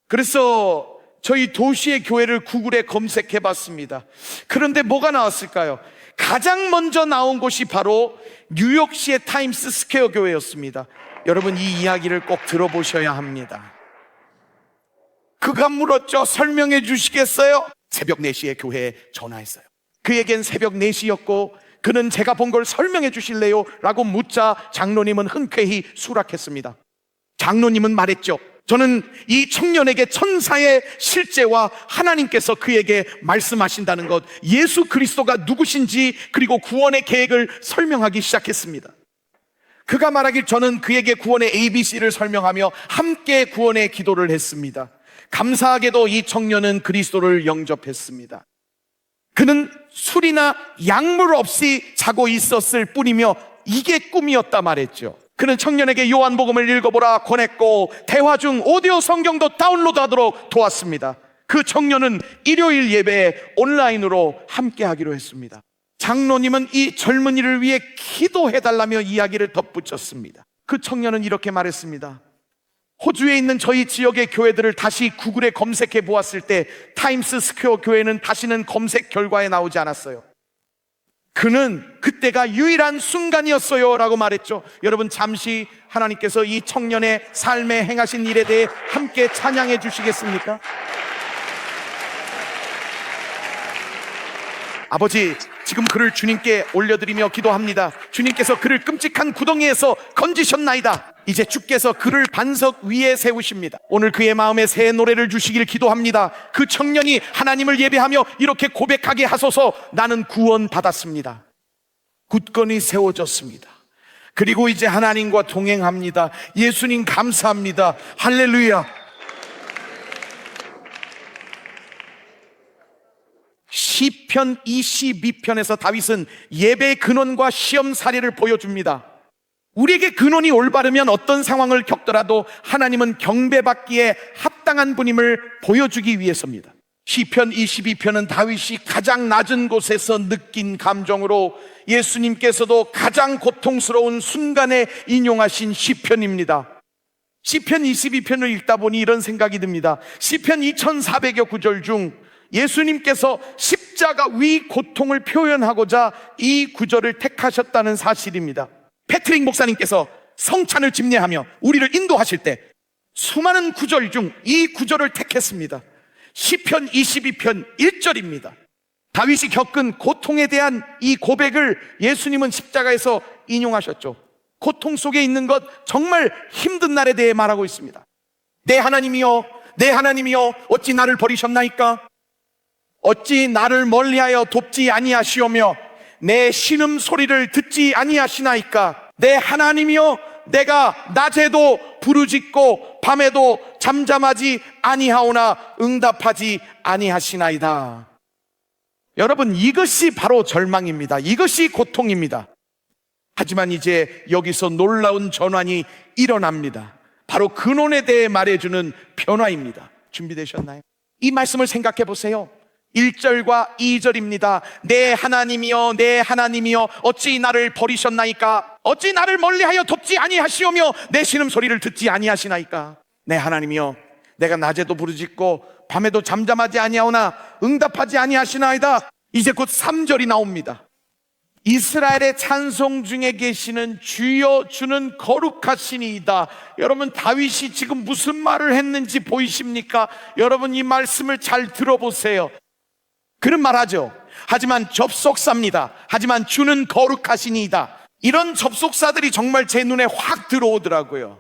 그래서 저희 도시의 교회를 구글에 검색해 봤습니다. 그런데 뭐가 나왔을까요? 가장 먼저 나온 곳이 바로 뉴욕시의 타임스 스퀘어 교회였습니다. 여러분, 이 이야기를 꼭 들어보셔야 합니다. 그가 물었죠. 설명해 주시겠어요? 새벽 4시에 교회에 전화했어요. 그에겐 새벽 4시였고 그는 제가 본 걸 설명해 주실래요? 라고 묻자 장로님은 흔쾌히 수락했습니다. 장로님은 말했죠. 저는 이 청년에게 천사의 실제와 하나님께서 그에게 말씀하신다는 것, 예수 그리스도가 누구신지 그리고 구원의 계획을 설명하기 시작했습니다. 그가 말하길 저는 그에게 구원의 ABC를 설명하며 함께 구원의 기도를 했습니다. 감사하게도 이 청년은 그리스도를 영접했습니다. 그는 술이나 약물 없이 자고 있었을 뿐이며 이게 꿈이었다 말했죠. 그는 청년에게 요한복음을 읽어보라 권했고 대화 중 오디오 성경도 다운로드하도록 도왔습니다. 그 청년은 일요일 예배에 온라인으로 함께하기로 했습니다. 장로님은 이 젊은이를 위해 기도해달라며 이야기를 덧붙였습니다. 그 청년은 이렇게 말했습니다. 호주에 있는 저희 지역의 교회들을 다시 구글에 검색해 보았을 때 타임스 스퀘어 교회는 다시는 검색 결과에 나오지 않았어요. 그는 그때가 유일한 순간이었어요 라고 말했죠. 여러분, 잠시 하나님께서 이 청년의 삶에 행하신 일에 대해 함께 찬양해 주시겠습니까? 아버지, 지금 그를 주님께 올려드리며 기도합니다. 주님께서 그를 끔찍한 구덩이에서 건지셨나이다. 이제 주께서 그를 반석 위에 세우십니다. 오늘 그의 마음에 새 노래를 주시길 기도합니다. 그 청년이 하나님을 예배하며 이렇게 고백하게 하소서. 나는 구원 받았습니다. 굳건히 세워졌습니다. 그리고 이제 하나님과 동행합니다. 예수님 감사합니다. 할렐루야. 시편 22편에서 다윗은 예배의 근원과 시험 사례를 보여줍니다. 우리에게 근원이 올바르면 어떤 상황을 겪더라도 하나님은 경배받기에 합당한 분임을 보여주기 위해서입니다. 시편 22편은 다윗이 가장 낮은 곳에서 느낀 감정으로 예수님께서도 가장 고통스러운 순간에 인용하신 시편입니다. 시편 22편을 읽다 보니 이런 생각이 듭니다. 시편 2400여 구절 중 예수님께서 십자가 위 고통을 표현하고자 이 구절을 택하셨다는 사실입니다. 패트릭 목사님께서 성찬을 집례하며 우리를 인도하실 때 수많은 구절 중 이 구절을 택했습니다. 시편 22편 1절입니다. 다윗이 겪은 고통에 대한 이 고백을 예수님은 십자가에서 인용하셨죠. 고통 속에 있는 것, 정말 힘든 날에 대해 말하고 있습니다. 내 하나님이여, 내 하나님이여, 어찌 나를 버리셨나이까? 어찌 나를 멀리하여 돕지 아니하시오며 내 신음 소리를 듣지 아니하시나이까? 내 하나님이여, 내가 낮에도 부르짖고 밤에도 잠잠하지 아니하오나 응답하지 아니하시나이다. 여러분, 이것이 바로 절망입니다. 이것이 고통입니다. 하지만 이제 여기서 놀라운 전환이 일어납니다. 바로 근원에 대해 말해주는 변화입니다. 준비되셨나요? 이 말씀을 생각해 보세요. 1절과 2절입니다. 내 하나님이여, 내 하나님이여, 어찌 나를 버리셨나이까? 어찌 나를 멀리하여 돕지 아니하시오며 내 신음소리를 듣지 아니하시나이까. 내 하나님이여, 내가 낮에도 부르짖고 밤에도 잠잠하지 아니하오나 응답하지 아니하시나이다. 이제 곧 3절이 나옵니다. 이스라엘의 찬송 중에 계시는 주여 주는 거룩하시니이다. 여러분, 다윗이 지금 무슨 말을 했는지 보이십니까? 여러분, 이 말씀을 잘 들어보세요. 그런 말하죠. 하지만 접속사입니다. 하지만 주는 거룩하시니이다. 이런 접속사들이 정말 제 눈에 확 들어오더라고요.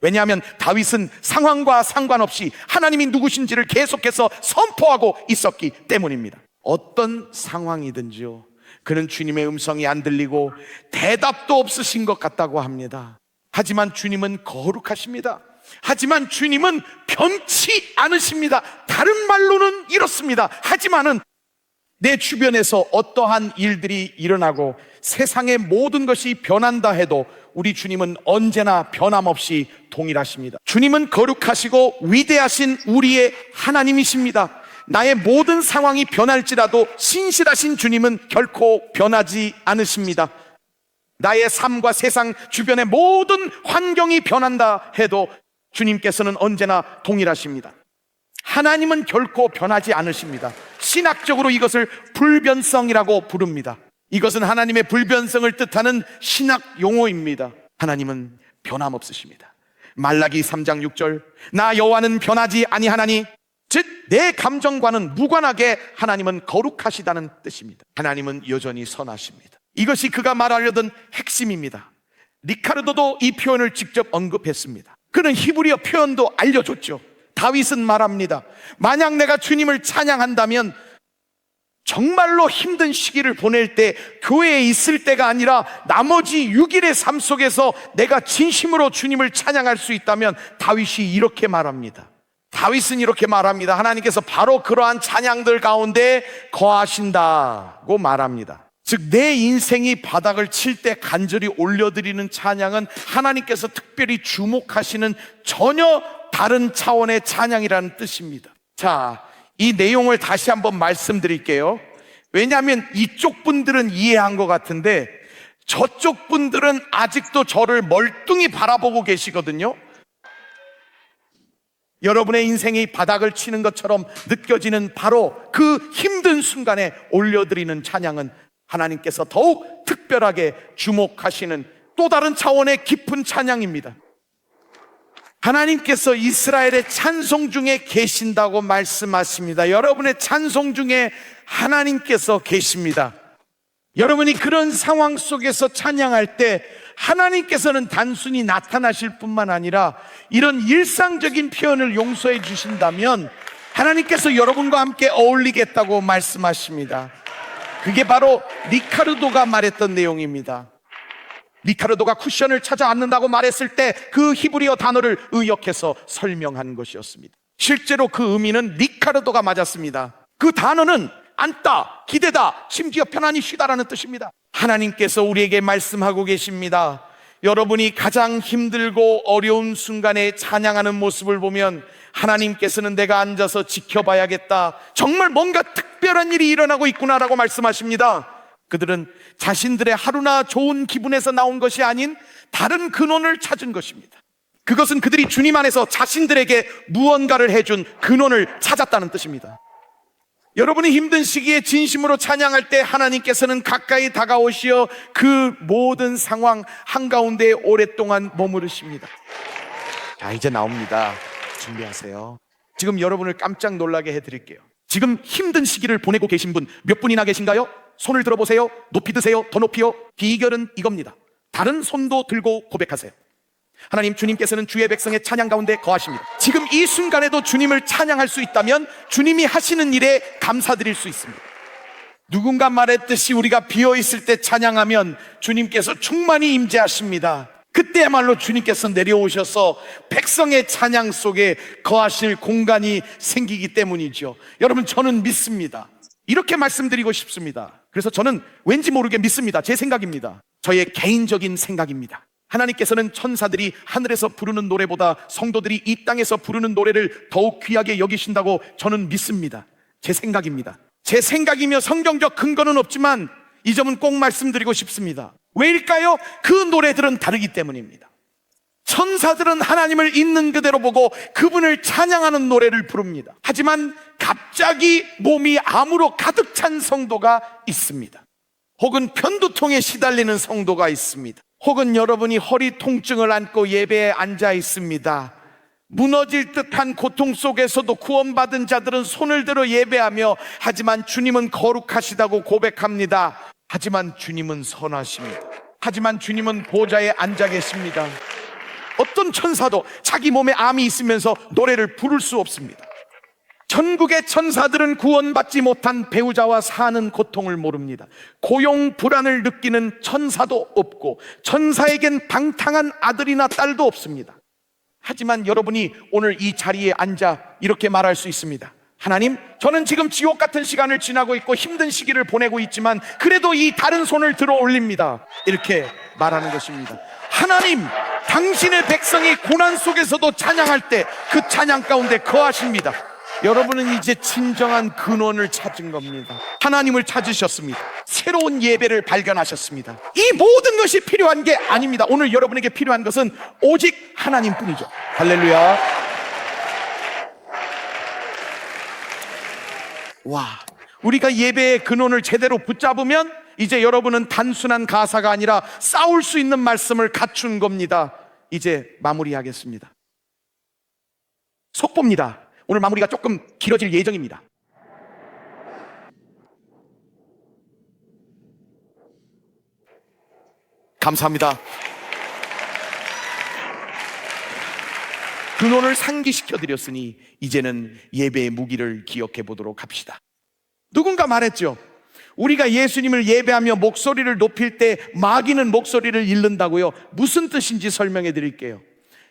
왜냐하면 다윗은 상황과 상관없이 하나님이 누구신지를 계속해서 선포하고 있었기 때문입니다. 어떤 상황이든지요, 그는 주님의 음성이 안 들리고 대답도 없으신 것 같다고 합니다. 하지만 주님은 거룩하십니다. 하지만 주님은 변치 않으십니다. 다른 말로는 이렇습니다. 하지만은 내 주변에서 어떠한 일들이 일어나고 세상의 모든 것이 변한다 해도 우리 주님은 언제나 변함없이 동일하십니다. 주님은 거룩하시고 위대하신 우리의 하나님이십니다. 나의 모든 상황이 변할지라도 신실하신 주님은 결코 변하지 않으십니다. 나의 삶과 세상 주변의 모든 환경이 변한다 해도 주님께서는 언제나 동일하십니다. 하나님은 결코 변하지 않으십니다. 신학적으로 이것을 불변성이라고 부릅니다. 이것은 하나님의 불변성을 뜻하는 신학 용어입니다. 하나님은 변함없으십니다. 말라기 3장 6절, 나 여호와는 변하지 아니하나니, 즉 내 감정과는 무관하게 하나님은 거룩하시다는 뜻입니다. 하나님은 여전히 선하십니다. 이것이 그가 말하려던 핵심입니다. 리카르도도 이 표현을 직접 언급했습니다. 그는 히브리어 표현도 알려줬죠. 다윗은 말합니다. 만약 내가 주님을 찬양한다면 정말로 힘든 시기를 보낼 때, 교회에 있을 때가 아니라 나머지 6일의 삶 속에서 내가 진심으로 주님을 찬양할 수 있다면 다윗이 이렇게 말합니다. 다윗은 이렇게 말합니다. 하나님께서 바로 그러한 찬양들 가운데 거하신다고 말합니다. 즉, 내 인생이 바닥을 칠 때 간절히 올려드리는 찬양은 하나님께서 특별히 주목하시는 전혀 다른 차원의 찬양이라는 뜻입니다. 자, 이 내용을 다시 한번 말씀드릴게요. 왜냐하면 이쪽 분들은 이해한 것 같은데 저쪽 분들은 아직도 저를 멀뚱히 바라보고 계시거든요. 여러분의 인생이 바닥을 치는 것처럼 느껴지는 바로 그 힘든 순간에 올려드리는 찬양은 하나님께서 더욱 특별하게 주목하시는 또 다른 차원의 깊은 찬양입니다. 하나님께서 이스라엘의 찬송 중에 계신다고 말씀하십니다. 여러분의 찬송 중에 하나님께서 계십니다. 여러분이 그런 상황 속에서 찬양할 때 하나님께서는 단순히 나타나실 뿐만 아니라 이런 일상적인 표현을 용서해 주신다면 하나님께서 여러분과 함께 어울리겠다고 말씀하십니다. 그게 바로 리카르도가 말했던 내용입니다. 리카르도가 쿠션을 찾아 앉는다고 말했을 때 그 히브리어 단어를 의역해서 설명한 것이었습니다. 실제로 그 의미는 리카르도가 맞았습니다. 그 단어는 앉다, 기대다, 심지어 편안히 쉬다라는 뜻입니다. 하나님께서 우리에게 말씀하고 계십니다. 여러분이 가장 힘들고 어려운 순간에 찬양하는 모습을 보면 하나님께서는 내가 앉아서 지켜봐야겠다, 정말 뭔가 특별한 일이 일어나고 있구나라고 말씀하십니다. 그들은 자신들의 하루나 좋은 기분에서 나온 것이 아닌 다른 근원을 찾은 것입니다. 그것은 그들이 주님 안에서 자신들에게 무언가를 해준 근원을 찾았다는 뜻입니다. 여러분이 힘든 시기에 진심으로 찬양할 때 하나님께서는 가까이 다가오시어 그 모든 상황 한가운데 오랫동안 머무르십니다. 자, 이제 나옵니다. 준비하세요. 지금 여러분을 깜짝 놀라게 해드릴게요. 지금 힘든 시기를 보내고 계신 분 몇 분이나 계신가요? 손을 들어보세요. 높이 드세요. 더 높이요. 비결은 이겁니다. 다른 손도 들고 고백하세요. 하나님, 주님께서는 주의 백성의 찬양 가운데 거하십니다. 지금 이 순간에도 주님을 찬양할 수 있다면 주님이 하시는 일에 감사드릴 수 있습니다. 누군가 말했듯이 우리가 비어있을 때 찬양하면 주님께서 충만히 임재하십니다. 그때야말로 주님께서 내려오셔서 백성의 찬양 속에 거하실 공간이 생기기 때문이죠. 여러분, 저는 믿습니다. 이렇게 말씀드리고 싶습니다. 그래서 저는 왠지 모르게 믿습니다. 제 생각입니다. 저의 개인적인 생각입니다. 하나님께서는 천사들이 하늘에서 부르는 노래보다 성도들이 이 땅에서 부르는 노래를 더욱 귀하게 여기신다고 저는 믿습니다. 제 생각입니다. 제 생각이며 성경적 근거는 없지만 이 점은 꼭 말씀드리고 싶습니다. 왜일까요? 그 노래들은 다르기 때문입니다. 천사들은 하나님을 있는 그대로 보고 그분을 찬양하는 노래를 부릅니다. 하지만 갑자기 몸이 암으로 가득 찬 성도가 있습니다. 혹은 편두통에 시달리는 성도가 있습니다. 혹은 여러분이 허리 통증을 안고 예배에 앉아 있습니다. 무너질 듯한 고통 속에서도 구원받은 자들은 손을 들어 예배하며, 하지만 주님은 거룩하시다고 고백합니다. 하지만 주님은 선하십니다. 하지만 주님은 보좌에 앉아 계십니다. 어떤 천사도 자기 몸에 암이 있으면서 노래를 부를 수 없습니다. 전국의 천사들은 구원받지 못한 배우자와 사는 고통을 모릅니다. 고용 불안을 느끼는 천사도 없고, 천사에겐 방탕한 아들이나 딸도 없습니다. 하지만 여러분이 오늘 이 자리에 앉아 이렇게 말할 수 있습니다. 하나님, 저는 지금 지옥 같은 시간을 지나고 있고 힘든 시기를 보내고 있지만 그래도 이 다른 손을 들어 올립니다. 이렇게 말하는 것입니다. 하나님, 당신의 백성이 고난 속에서도 찬양할 때 그 찬양 가운데 거하십니다. 여러분은 이제 진정한 근원을 찾은 겁니다. 하나님을 찾으셨습니다. 새로운 예배를 발견하셨습니다. 이 모든 것이 필요한 게 아닙니다. 오늘 여러분에게 필요한 것은 오직 하나님뿐이죠. 할렐루야. 와, 우리가 예배의 근원을 제대로 붙잡으면 이제 여러분은 단순한 가사가 아니라 싸울 수 있는 말씀을 갖춘 겁니다. 이제 마무리하겠습니다. 속보입니다. 오늘 마무리가 조금 길어질 예정입니다. 감사합니다. 근원을 상기시켜 드렸으니 이제는 예배의 무기를 기억해 보도록 합시다. 누군가 말했죠. 우리가 예수님을 예배하며 목소리를 높일 때 마귀는 목소리를 잃는다고요. 무슨 뜻인지 설명해 드릴게요.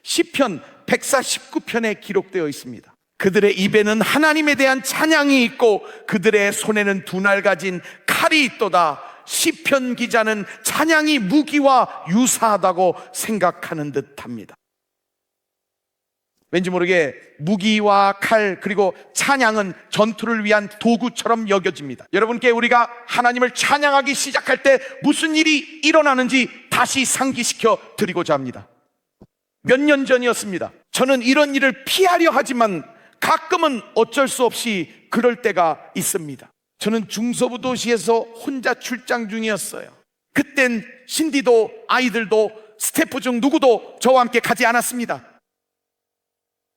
시편 149편에 기록되어 있습니다. 그들의 입에는 하나님에 대한 찬양이 있고 그들의 손에는 두 날 가진 칼이 있도다. 시편 기자는 찬양이 무기와 유사하다고 생각하는 듯합니다. 왠지 모르게 무기와 칼 그리고 찬양은 전투를 위한 도구처럼 여겨집니다. 여러분께 우리가 하나님을 찬양하기 시작할 때 무슨 일이 일어나는지 다시 상기시켜 드리고자 합니다. 몇 년 전이었습니다. 저는 이런 일을 피하려 하지만 가끔은 어쩔 수 없이 그럴 때가 있습니다. 저는 중서부 도시에서 혼자 출장 중이었어요. 그땐 신디도 아이들도 스태프 중 누구도 저와 함께 가지 않았습니다.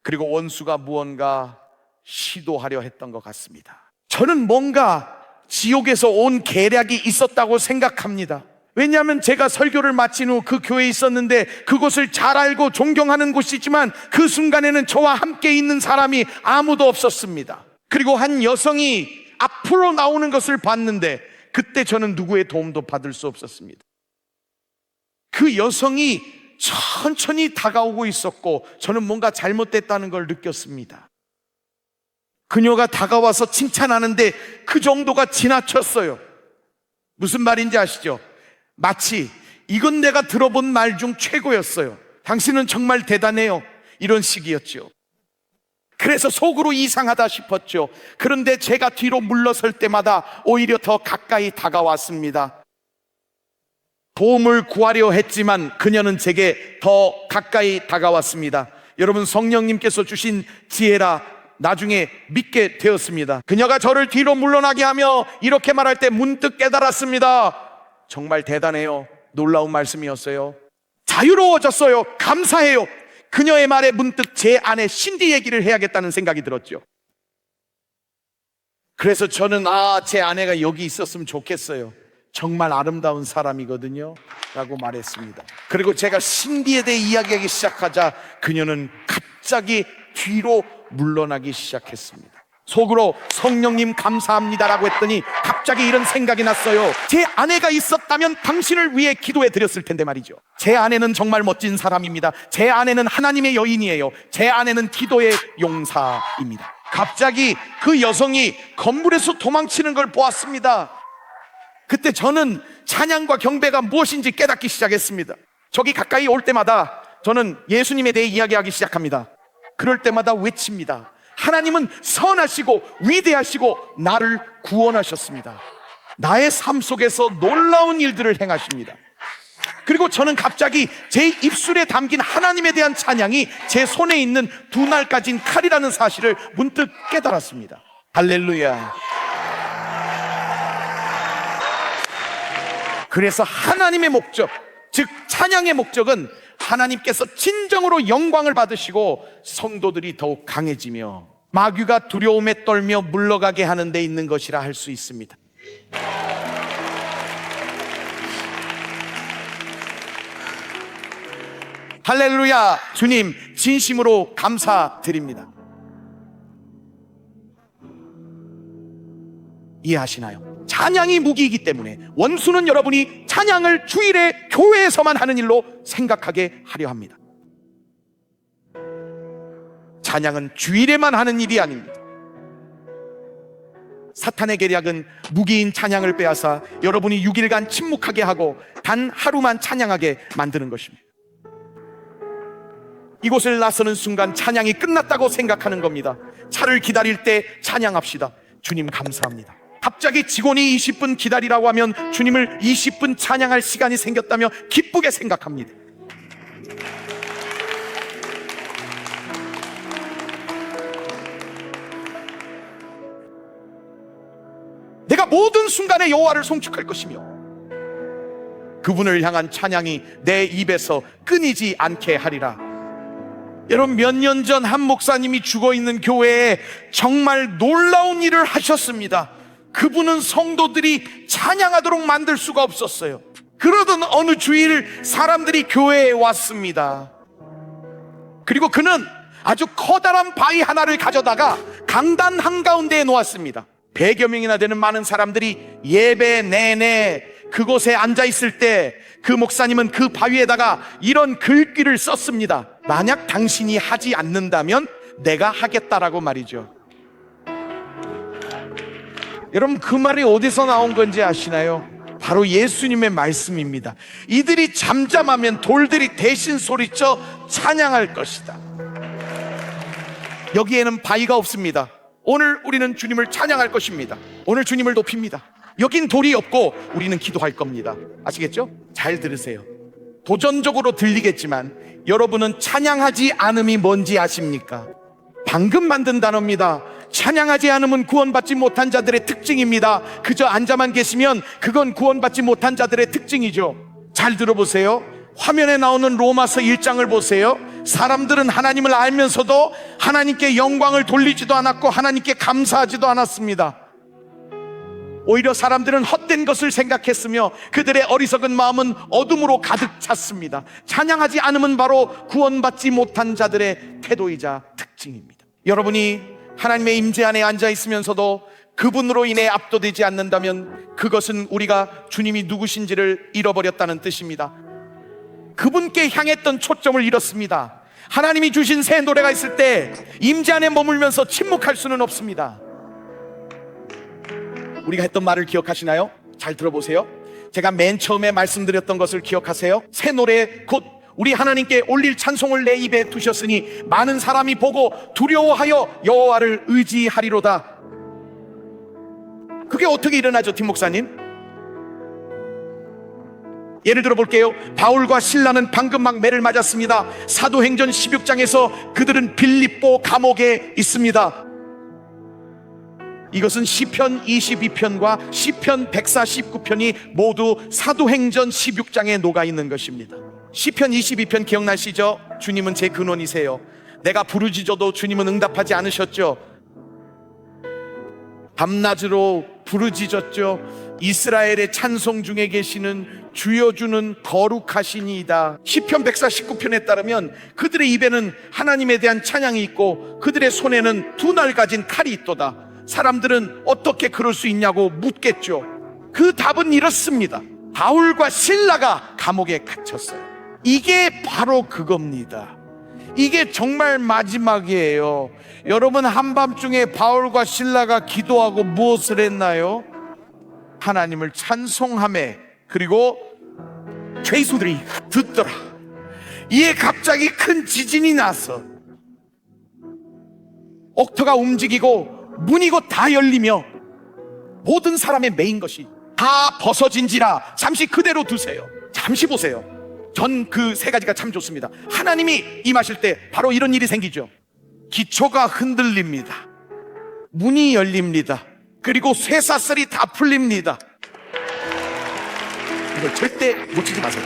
그리고 원수가 무언가 시도하려 했던 것 같습니다. 저는 뭔가 지옥에서 온 계략이 있었다고 생각합니다. 왜냐하면 제가 설교를 마친 후 그 교회에 있었는데 그곳을 잘 알고 존경하는 곳이지만 그 순간에는 저와 함께 있는 사람이 아무도 없었습니다. 그리고 한 여성이 앞으로 나오는 것을 봤는데 그때 저는 누구의 도움도 받을 수 없었습니다. 그 여성이 천천히 다가오고 있었고 저는 뭔가 잘못됐다는 걸 느꼈습니다. 그녀가 다가와서 칭찬하는데 그 정도가 지나쳤어요. 무슨 말인지 아시죠? 마치 이건 내가 들어본 말 중 최고였어요. 당신은 정말 대단해요. 이런 식이었죠. 그래서 속으로 이상하다 싶었죠. 그런데 제가 뒤로 물러설 때마다 오히려 더 가까이 다가왔습니다. 도움을 구하려 했지만 그녀는 제게 더 가까이 다가왔습니다. 여러분, 성령님께서 주신 지혜라 나중에 믿게 되었습니다. 그녀가 저를 뒤로 물러나게 하며 이렇게 말할 때 문득 깨달았습니다. 정말 대단해요. 놀라운 말씀이었어요. 자유로워졌어요. 감사해요. 그녀의 말에 문득 제 아내 신디 얘기를 해야겠다는 생각이 들었죠. 그래서 저는 제 아내가 여기 있었으면 좋겠어요. 정말 아름다운 사람이거든요 라고 말했습니다. 그리고 제가 신디에 대해 이야기하기 시작하자 그녀는 갑자기 뒤로 물러나기 시작했습니다. 속으로 성령님 감사합니다라고 했더니 갑자기 이런 생각이 났어요. 제 아내가 있었다면 당신을 위해 기도해 드렸을 텐데 말이죠. 제 아내는 정말 멋진 사람입니다. 제 아내는 하나님의 여인이에요. 제 아내는 기도의 용사입니다. 갑자기 그 여성이 건물에서 도망치는 걸 보았습니다. 그때 저는 찬양과 경배가 무엇인지 깨닫기 시작했습니다. 저기 가까이 올 때마다 저는 예수님에 대해 이야기하기 시작합니다. 그럴 때마다 외칩니다. 하나님은 선하시고 위대하시고 나를 구원하셨습니다. 나의 삶 속에서 놀라운 일들을 행하십니다. 그리고 저는 갑자기 제 입술에 담긴 하나님에 대한 찬양이 제 손에 있는 두 날 가진 칼이라는 사실을 문득 깨달았습니다. 할렐루야. 그래서 하나님의 목적, 즉 찬양의 목적은 하나님께서 진정으로 영광을 받으시고 성도들이 더욱 강해지며 마귀가 두려움에 떨며 물러가게 하는 데 있는 것이라 할 수 있습니다. 할렐루야. 주님 진심으로 감사드립니다. 이해하시나요? 찬양이 무기이기 때문에 원수는 여러분이 찬양을 주일에 교회에서만 하는 일로 생각하게 하려 합니다. 찬양은 주일에만 하는 일이 아닙니다. 사탄의 계략은 무기인 찬양을 빼앗아 여러분이 6일간 침묵하게 하고 단 하루만 찬양하게 만드는 것입니다. 이곳을 나서는 순간 찬양이 끝났다고 생각하는 겁니다. 차를 기다릴 때 찬양합시다. 주님 감사합니다. 갑자기 직원이 20분 기다리라고 하면 주님을 20분 찬양할 시간이 생겼다며 기쁘게 생각합니다. 내가 모든 순간에 여호와를 송축할 것이며 그분을 향한 찬양이 내 입에서 끊이지 않게 하리라. 여러분, 몇 년 전 한 목사님이 죽어있는 교회에 정말 놀라운 일을 하셨습니다. 그분은 성도들이 찬양하도록 만들 수가 없었어요. 그러던 어느 주일 사람들이 교회에 왔습니다. 그리고 그는 아주 커다란 바위 하나를 가져다가 강단 한가운데에 놓았습니다. 100여 명이나 되는 많은 사람들이 예배 내내 그곳에 앉아 있을 때 그 목사님은 그 바위에다가 이런 글귀를 썼습니다. 만약 당신이 하지 않는다면 내가 하겠다라고 말이죠. 여러분, 그 말이 어디서 나온 건지 아시나요? 바로 예수님의 말씀입니다. 이들이 잠잠하면 돌들이 대신 소리쳐 찬양할 것이다. 여기에는 바위가 없습니다. 오늘 우리는 주님을 찬양할 것입니다. 오늘 주님을 높입니다. 여긴 돌이 없고 우리는 기도할 겁니다. 아시겠죠? 잘 들으세요. 도전적으로 들리겠지만 여러분은 찬양하지 않음이 뭔지 아십니까? 방금 만든 단어입니다. 찬양하지 않으면 구원받지 못한 자들의 특징입니다. 그저 앉아만 계시면 그건 구원받지 못한 자들의 특징이죠. 잘 들어보세요. 화면에 나오는 로마서 1장을 보세요. 사람들은 하나님을 알면서도 하나님께 영광을 돌리지도 않았고 하나님께 감사하지도 않았습니다. 오히려 사람들은 헛된 것을 생각했으며 그들의 어리석은 마음은 어둠으로 가득 찼습니다. 찬양하지 않으면 바로 구원받지 못한 자들의 태도이자 특징입니다. 여러분이 하나님의 임재 안에 앉아 있으면서도 그분으로 인해 압도되지 않는다면 그것은 우리가 주님이 누구신지를 잃어버렸다는 뜻입니다. 그분께 향했던 초점을 잃었습니다. 하나님이 주신 새 노래가 있을 때 임재 안에 머물면서 침묵할 수는 없습니다. 우리가 했던 말을 기억하시나요? 잘 들어보세요. 제가 맨 처음에 말씀드렸던 것을 기억하세요? 새 노래 곧 우리 하나님께 올릴 찬송을 내 입에 두셨으니 많은 사람이 보고 두려워하여 여호와를 의지하리로다. 그게 어떻게 일어나죠, 팀 목사님? 예를 들어 볼게요. 바울과 실라는 방금 막 매를 맞았습니다. 사도행전 16장에서 그들은 빌립보 감옥에 있습니다. 이것은 시편 22편과 시편 149편이 모두 사도행전 16장에 녹아 있는 것입니다. 시편 22편 기억나시죠? 주님은 제 근원이세요. 내가 부르짖어도 주님은 응답하지 않으셨죠. 밤낮으로 부르짖었죠. 이스라엘의 찬송 중에 계시는 주여 주는 거룩하시니이다. 시편 149편에 따르면 그들의 입에는 하나님에 대한 찬양이 있고 그들의 손에는 두 날 가진 칼이 있도다. 사람들은 어떻게 그럴 수 있냐고 묻겠죠. 그 답은 이렇습니다. 바울과 실라가 감옥에 갇혔어요. 이게 바로 그겁니다. 이게 정말 마지막이에요. 여러분, 한밤중에 바울과 실라가 기도하고 무엇을 했나요? 하나님을 찬송하며 그리고 죄수들이 듣더라. 이에 갑자기 큰 지진이 나서 옥터가 움직이고 문이 곧 다 열리며 모든 사람의 메인 것이 다 벗어진지라. 잠시 그대로 두세요. 잠시 보세요. 전 그 세 가지가 참 좋습니다. 하나님이 임하실 때 바로 이런 일이 생기죠. 기초가 흔들립니다. 문이 열립니다. 그리고 쇠사슬이 다 풀립니다. 이걸 절대 놓치지 마세요.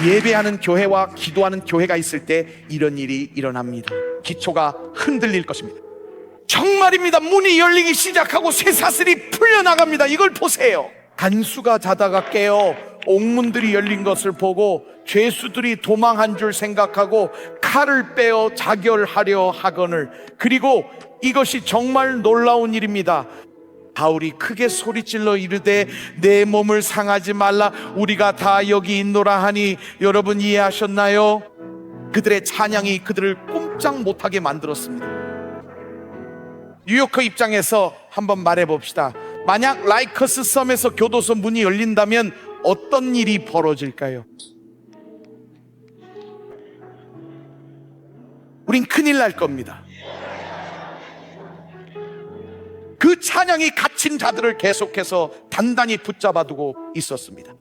예배하는 교회와 기도하는 교회가 있을 때 이런 일이 일어납니다. 기초가 흔들릴 것입니다. 정말입니다. 문이 열리기 시작하고 쇠사슬이 풀려나갑니다. 이걸 보세요. 간수가 자다가 깨어 옥문들이 열린 것을 보고 죄수들이 도망한 줄 생각하고 칼을 빼어 자결하려 하거늘. 그리고 이것이 정말 놀라운 일입니다. 바울이 크게 소리질러 이르되 내 몸을 상하지 말라, 우리가 다 여기 있노라 하니. 여러분 이해하셨나요? 그들의 찬양이 그들을 꼼짝 못하게 만들었습니다. 뉴요커 입장에서 한번 말해봅시다. 만약 라이커스 섬에서 교도소 문이 열린다면 어떤 일이 벌어질까요? 우린 큰일 날 겁니다. 그 찬양이 갇힌 자들을 계속해서 단단히 붙잡아두고 있었습니다.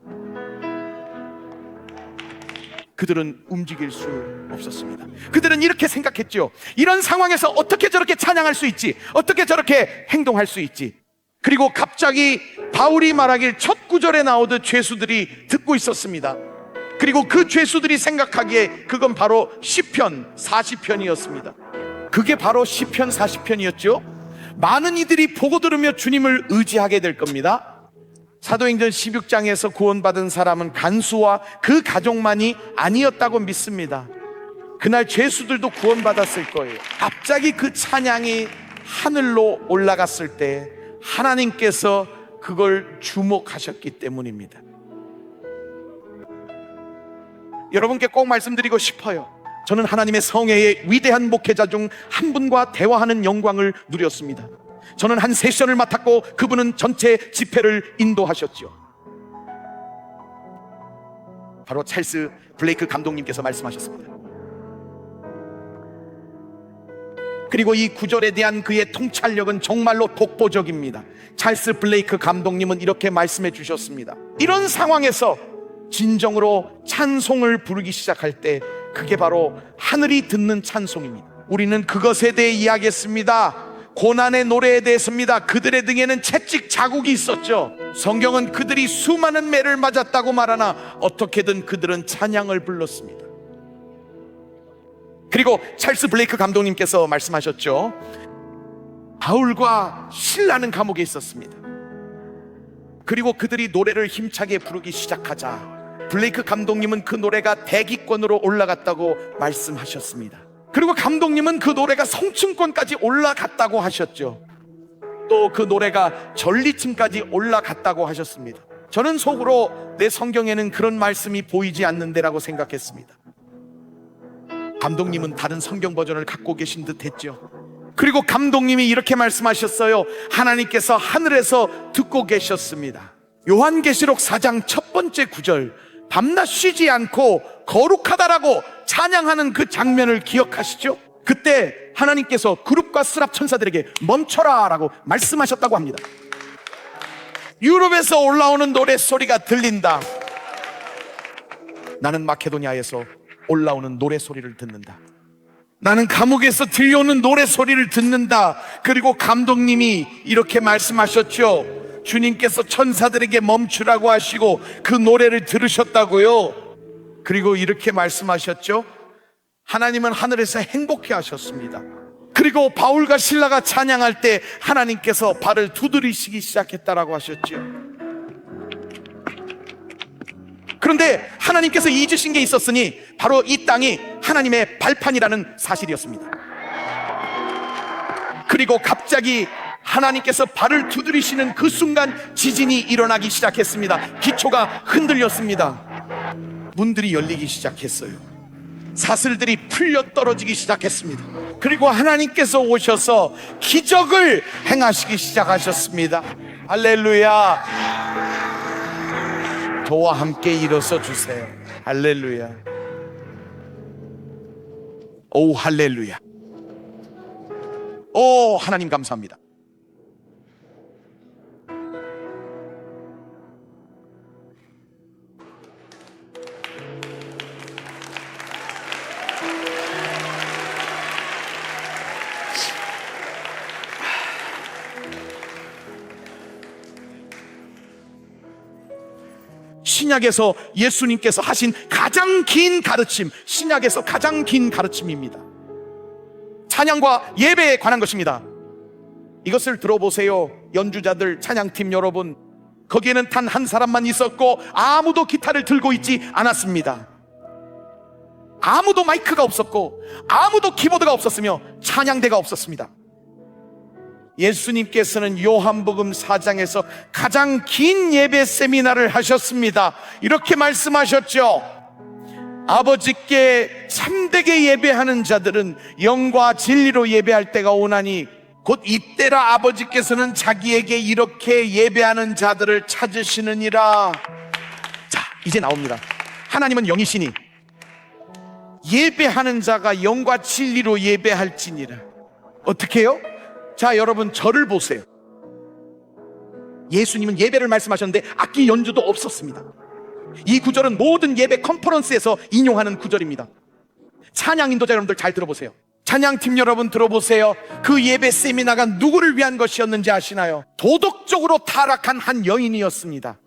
그들은 움직일 수 없었습니다. 그들은 이렇게 생각했죠. 이런 상황에서 어떻게 저렇게 찬양할 수 있지? 어떻게 저렇게 행동할 수 있지? 그리고 갑자기 바울이 말하길 첫 구절에 나오듯 죄수들이 듣고 있었습니다. 그리고 그 죄수들이 생각하기에 그건 바로 시편 40편이었습니다. 그게 바로 시편 40편이었죠. 많은 이들이 보고 들으며 주님을 의지하게 될 겁니다. 사도행전 16장에서 구원받은 사람은 간수와 그 가족만이 아니었다고 믿습니다. 그날 죄수들도 구원받았을 거예요. 갑자기 그 찬양이 하늘로 올라갔을 때 하나님께서 그걸 주목하셨기 때문입니다. 여러분께 꼭 말씀드리고 싶어요. 저는 하나님의 성회의 위대한 목회자 중 한 분과 대화하는 영광을 누렸습니다. 저는 한 세션을 맡았고 그분은 전체 집회를 인도하셨죠. 바로 찰스 블레이크 감독님께서 말씀하셨습니다. 그리고 이 구절에 대한 그의 통찰력은 정말로 독보적입니다. 찰스 블레이크 감독님은 이렇게 말씀해 주셨습니다. 이런 상황에서 진정으로 찬송을 부르기 시작할 때 그게 바로 하늘이 듣는 찬송입니다. 우리는 그것에 대해 이야기했습니다. 고난의 노래에 대해서입니다. 그들의 등에는 채찍 자국이 있었죠. 성경은 그들이 수많은 매를 맞았다고 말하나 어떻게든 그들은 찬양을 불렀습니다. 그리고 찰스 블레이크 감독님께서 말씀하셨죠. 바울과 실라는 감옥에 있었습니다. 그리고 그들이 노래를 힘차게 부르기 시작하자 블레이크 감독님은 그 노래가 대기권으로 올라갔다고 말씀하셨습니다. 그리고 감독님은 그 노래가 성층권까지 올라갔다고 하셨죠. 또 그 노래가 전리층까지 올라갔다고 하셨습니다. 저는 속으로 내 성경에는 그런 말씀이 보이지 않는데라고 생각했습니다. 감독님은 다른 성경 버전을 갖고 계신 듯 했죠. 그리고 감독님이 이렇게 말씀하셨어요. 하나님께서 하늘에서 듣고 계셨습니다. 요한계시록 4장 첫 번째 구절, 밤낮 쉬지 않고 거룩하다라고 찬양하는 그 장면을 기억하시죠? 그때 하나님께서 그룹과 스랍 천사들에게 멈춰라 라고 말씀하셨다고 합니다. 유럽에서 올라오는 노래소리가 들린다. 나는 마케도니아에서 올라오는 노래소리를 듣는다. 나는 감옥에서 들려오는 노래소리를 듣는다. 그리고 감독님이 이렇게 말씀하셨죠. 주님께서 천사들에게 멈추라고 하시고 그 노래를 들으셨다고요. 그리고 이렇게 말씀하셨죠. 하나님은 하늘에서 행복해 하셨습니다. 그리고 바울과 실라가 찬양할 때 하나님께서 발을 두드리시기 시작했다라고 하셨죠. 그런데 하나님께서 잊으신 게 있었으니 바로 이 땅이 하나님의 발판이라는 사실이었습니다. 그리고 갑자기 하나님께서 발을 두드리시는 그 순간 지진이 일어나기 시작했습니다. 기초가 흔들렸습니다. 문들이 열리기 시작했어요. 사슬들이 풀려 떨어지기 시작했습니다. 그리고 하나님께서 오셔서 기적을 행하시기 시작하셨습니다. 할렐루야. 저와 함께 일어서 주세요. 할렐루야. 오 할렐루야. 오 하나님 감사합니다. 신약에서 예수님께서 하신 가장 긴 가르침, 신약에서 가장 긴 가르침입니다. 찬양과 예배에 관한 것입니다. 이것을 들어보세요. 연주자들, 찬양팀 여러분, 거기에는 단 한 사람만 있었고 아무도 기타를 들고 있지 않았습니다. 아무도 마이크가 없었고 아무도 키보드가 없었으며 찬양대가 없었습니다. 예수님께서는 요한복음 4장에서 가장 긴 예배 세미나를 하셨습니다. 이렇게 말씀하셨죠. 아버지께 참되게 예배하는 자들은 영과 진리로 예배할 때가 오나니 곧 이때라 아버지께서는 자기에게 이렇게 예배하는 자들을 찾으시느니라. 자, 이제 나옵니다. 하나님은 영이시니 예배하는 자가 영과 진리로 예배할지니라. 어떻게 해요? 자, 여러분 저를 보세요. 예수님은 예배를 말씀하셨는데 악기 연주도 없었습니다. 이 구절은 모든 예배 컨퍼런스에서 인용하는 구절입니다. 찬양 인도자 여러분들 잘 들어보세요. 찬양팀 여러분 들어보세요. 그 예배 세미나가 누구를 위한 것이었는지 아시나요? 도덕적으로 타락한 한 여인이었습니다.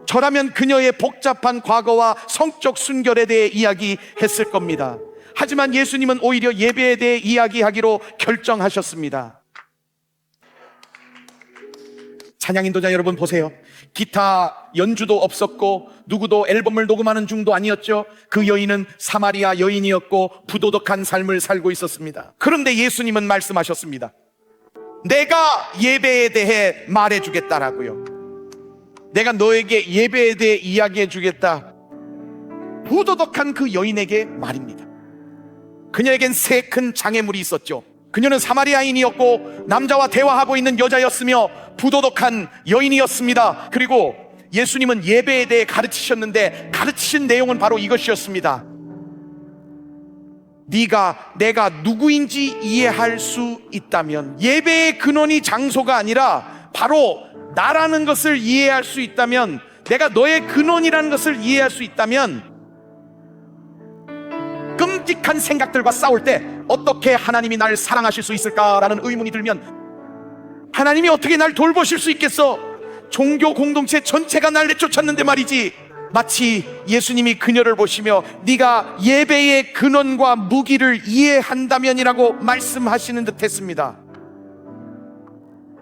저라면 그녀의 복잡한 과거와 성적 순결에 대해 이야기했을 겁니다. 하지만 예수님은 오히려 예배에 대해 이야기하기로 결정하셨습니다. 찬양 인도자 여러분 보세요. 기타 연주도 없었고 누구도 앨범을 녹음하는 중도 아니었죠. 그 여인은 사마리아 여인이었고 부도덕한 삶을 살고 있었습니다. 그런데 예수님은 말씀하셨습니다. 내가 예배에 대해 말해주겠다라고요. 내가 너에게 예배에 대해 이야기해 주겠다. 부도덕한 그 여인에게 말입니다. 그녀에겐 세 큰 장애물이 있었죠. 그녀는 사마리아인이었고 남자와 대화하고 있는 여자였으며 부도덕한 여인이었습니다. 그리고 예수님은 예배에 대해 가르치셨는데 가르치신 내용은 바로 이것이었습니다. 내가 누구인지 이해할 수 있다면, 예배의 근원이 장소가 아니라 바로 나라는 것을 이해할 수 있다면, 내가 너의 근원이라는 것을 이해할 수 있다면, 끔찍한 생각들과 싸울 때 어떻게 하나님이 날 사랑하실 수 있을까라는 의문이 들면, 하나님이 어떻게 날 돌보실 수 있겠어? 종교 공동체 전체가 날 내쫓았는데 말이지. 마치 예수님이 그녀를 보시며 네가 예배의 근원과 무기를 이해한다면이라고 말씀하시는 듯 했습니다.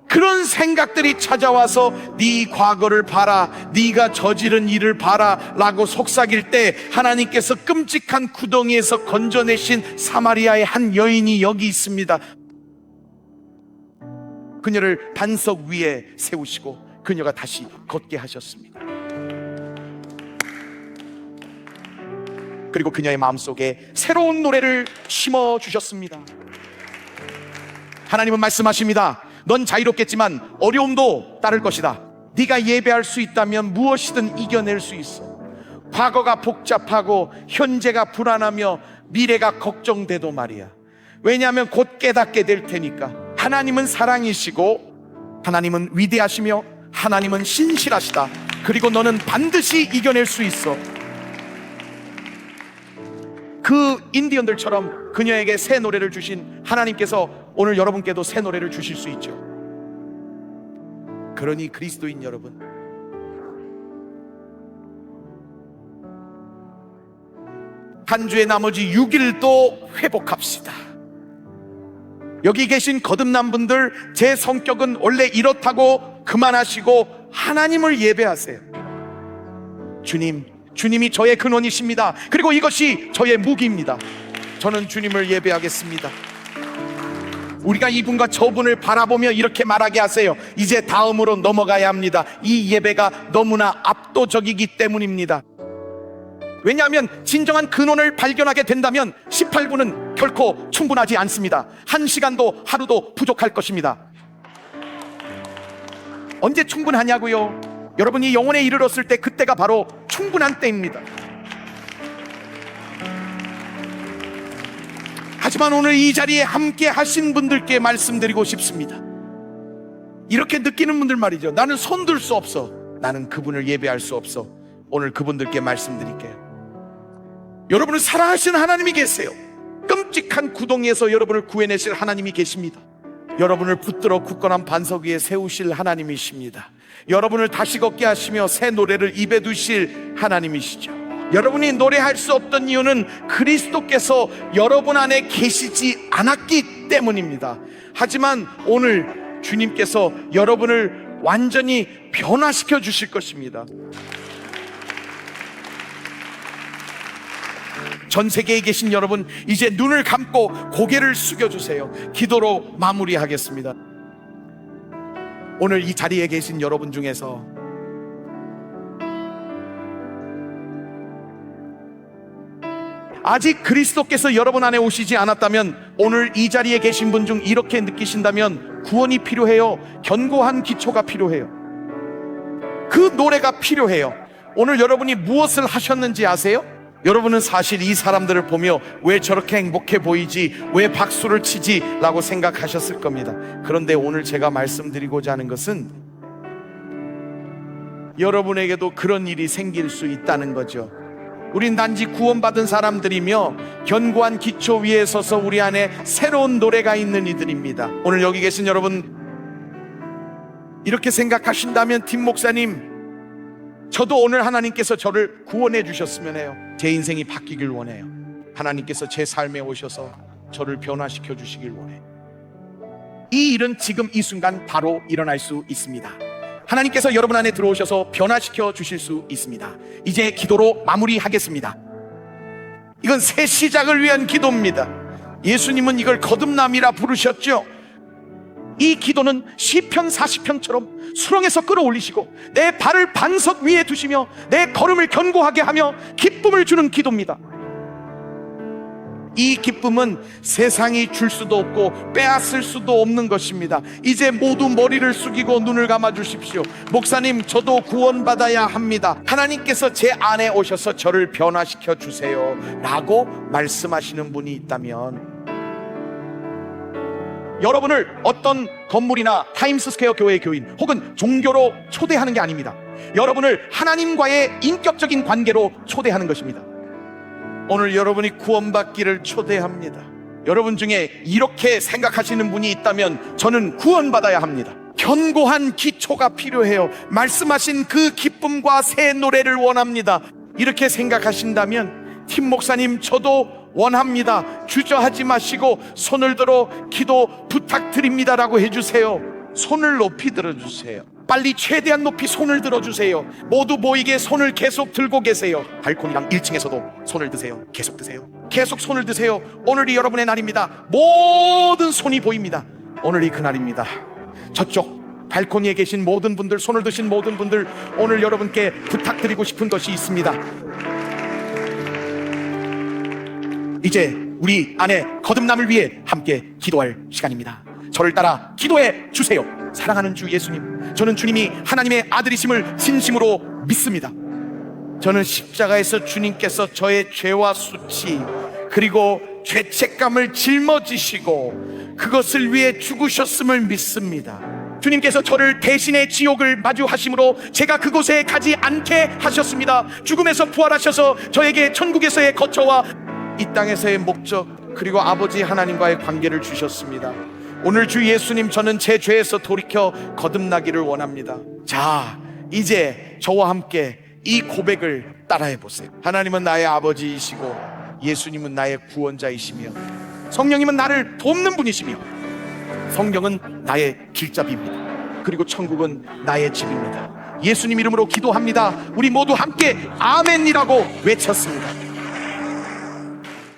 그런 생각들이 찾아와서 네 과거를 봐라, 네가 저지른 일을 봐라 라고 속삭일 때 하나님께서 끔찍한 구덩이에서 건져내신 사마리아의 한 여인이 여기 있습니다. 그녀를 반석 위에 세우시고 그녀가 다시 걷게 하셨습니다. 그리고 그녀의 마음속에 새로운 노래를 심어주셨습니다. 하나님은 말씀하십니다. 넌 자유롭겠지만 어려움도 따를 것이다. 네가 예배할 수 있다면 무엇이든 이겨낼 수 있어. 과거가 복잡하고 현재가 불안하며 미래가 걱정돼도 말이야. 왜냐하면 곧 깨닫게 될 테니까. 하나님은 사랑이시고 하나님은 위대하시며 하나님은 신실하시다. 그리고 너는 반드시 이겨낼 수 있어. 그 인디언들처럼 그녀에게 새 노래를 주신 하나님께서 오늘 여러분께도 새 노래를 주실 수 있죠. 그러니 그리스도인 여러분, 한 주의 나머지 6일도 회복합시다. 여기 계신 거듭난 분들, 제 성격은 원래 이렇다고 그만하시고 하나님을 예배하세요. 주님이 저의 근원이십니다. 그리고 이것이 저의 무기입니다. 저는 주님을 예배하겠습니다. 우리가 이분과 저분을 바라보며 이렇게 말하게 하세요. 이제 다음으로 넘어가야 합니다. 이 예배가 너무나 압도적이기 때문입니다. 왜냐하면 진정한 근원을 발견하게 된다면 18분은 결코 충분하지 않습니다. 1시간도 하루도 부족할 것입니다. 언제 충분하냐고요? 여러분이 영혼에 이르렀을 때, 그때가 바로 충분한 때입니다. 하지만 오늘 이 자리에 함께 하신 분들께 말씀드리고 싶습니다. 이렇게 느끼는 분들 말이죠. 나는 손들 수 없어. 나는 그분을 예배할 수 없어. 오늘 그분들께 말씀드릴게요. 여러분을 사랑하시는 하나님이 계세요. 끔찍한 구덩이에서 여러분을 구해내실 하나님이 계십니다. 여러분을 붙들어 굳건한 반석 위에 세우실 하나님이십니다. 여러분을 다시 걷게 하시며 새 노래를 입에 두실 하나님이시죠. 여러분이 노래할 수 없던 이유는 그리스도께서 여러분 안에 계시지 않았기 때문입니다. 하지만 오늘 주님께서 여러분을 완전히 변화시켜 주실 것입니다. 전 세계에 계신 여러분, 이제 눈을 감고 고개를 숙여주세요. 기도로 마무리하겠습니다. 오늘 이 자리에 계신 여러분 중에서 아직 그리스도께서 여러분 안에 오시지 않았다면, 오늘 이 자리에 계신 분 중 이렇게 느끼신다면 구원이 필요해요. 견고한 기초가 필요해요. 그 노래가 필요해요. 오늘 여러분이 무엇을 하셨는지 아세요? 여러분은 사실 이 사람들을 보며 왜 저렇게 행복해 보이지, 왜 박수를 치지 라고 생각하셨을 겁니다. 그런데 오늘 제가 말씀드리고자 하는 것은 여러분에게도 그런 일이 생길 수 있다는 거죠. 우린 단지 구원받은 사람들이며 견고한 기초 위에 서서 우리 안에 새로운 노래가 있는 이들입니다. 오늘 여기 계신 여러분, 이렇게 생각하신다면 팀 목사님, 저도 오늘 하나님께서 저를 구원해 주셨으면 해요. 제 인생이 바뀌길 원해요. 하나님께서 제 삶에 오셔서 저를 변화시켜 주시길 원해요. 이 일은 지금 이 순간 바로 일어날 수 있습니다. 하나님께서 여러분 안에 들어오셔서 변화시켜 주실 수 있습니다. 이제 기도로 마무리하겠습니다. 이건 새 시작을 위한 기도입니다. 예수님은 이걸 거듭남이라 부르셨죠. 이 기도는 시편 40편처럼 수렁에서 끌어올리시고 내 발을 반석 위에 두시며 내 걸음을 견고하게 하며 기쁨을 주는 기도입니다. 이 기쁨은 세상이 줄 수도 없고 빼앗을 수도 없는 것입니다. 이제 모두 머리를 숙이고 눈을 감아 주십시오. 목사님, 저도 구원받아야 합니다. 하나님께서 제 안에 오셔서 저를 변화시켜 주세요 라고 말씀하시는 분이 있다면, 여러분을 어떤 건물이나 타임스스퀘어 교회 교인 혹은 종교로 초대하는 게 아닙니다. 여러분을 하나님과의 인격적인 관계로 초대하는 것입니다. 오늘 여러분이 구원받기를 초대합니다. 여러분 중에 이렇게 생각하시는 분이 있다면, 저는 구원받아야 합니다. 견고한 기초가 필요해요. 말씀하신 그 기쁨과 새 노래를 원합니다. 이렇게 생각하신다면, 팀 목사님, 저도 원합니다. 주저하지 마시고 손을 들어 기도 부탁드립니다 라고 해주세요. 손을 높이 들어주세요. 빨리 최대한 높이 손을 들어주세요. 모두 보이게 손을 계속 들고 계세요. 발코니랑 1층에서도 손을 드세요. 계속 드세요. 계속 손을 드세요. 오늘이 여러분의 날입니다. 모든 손이 보입니다. 오늘이 그날입니다. 저쪽 발코니에 계신 모든 분들, 손을 드신 모든 분들, 오늘 여러분께 부탁드리고 싶은 것이 있습니다. 이제 우리 안에 거듭남을 위해 함께 기도할 시간입니다. 저를 따라 기도해 주세요. 사랑하는 주 예수님, 저는 주님이 하나님의 아들이심을 진심으로 믿습니다. 저는 십자가에서 주님께서 저의 죄와 수치 그리고 죄책감을 짊어지시고 그것을 위해 죽으셨음을 믿습니다. 주님께서 저를 대신의 지옥을 마주하심으로 제가 그곳에 가지 않게 하셨습니다. 죽음에서 부활하셔서 저에게 천국에서의 거처와 이 땅에서의 목적 그리고 아버지 하나님과의 관계를 주셨습니다. 오늘 주 예수님, 저는 제 죄에서 돌이켜 거듭나기를 원합니다. 자, 이제 저와 함께 이 고백을 따라해 보세요. 하나님은 나의 아버지이시고 예수님은 나의 구원자이시며 성령님은 나를 돕는 분이시며 성경은 나의 길잡이입니다. 그리고 천국은 나의 집입니다. 예수님 이름으로 기도합니다. 우리 모두 함께 아멘이라고 외쳤습니다.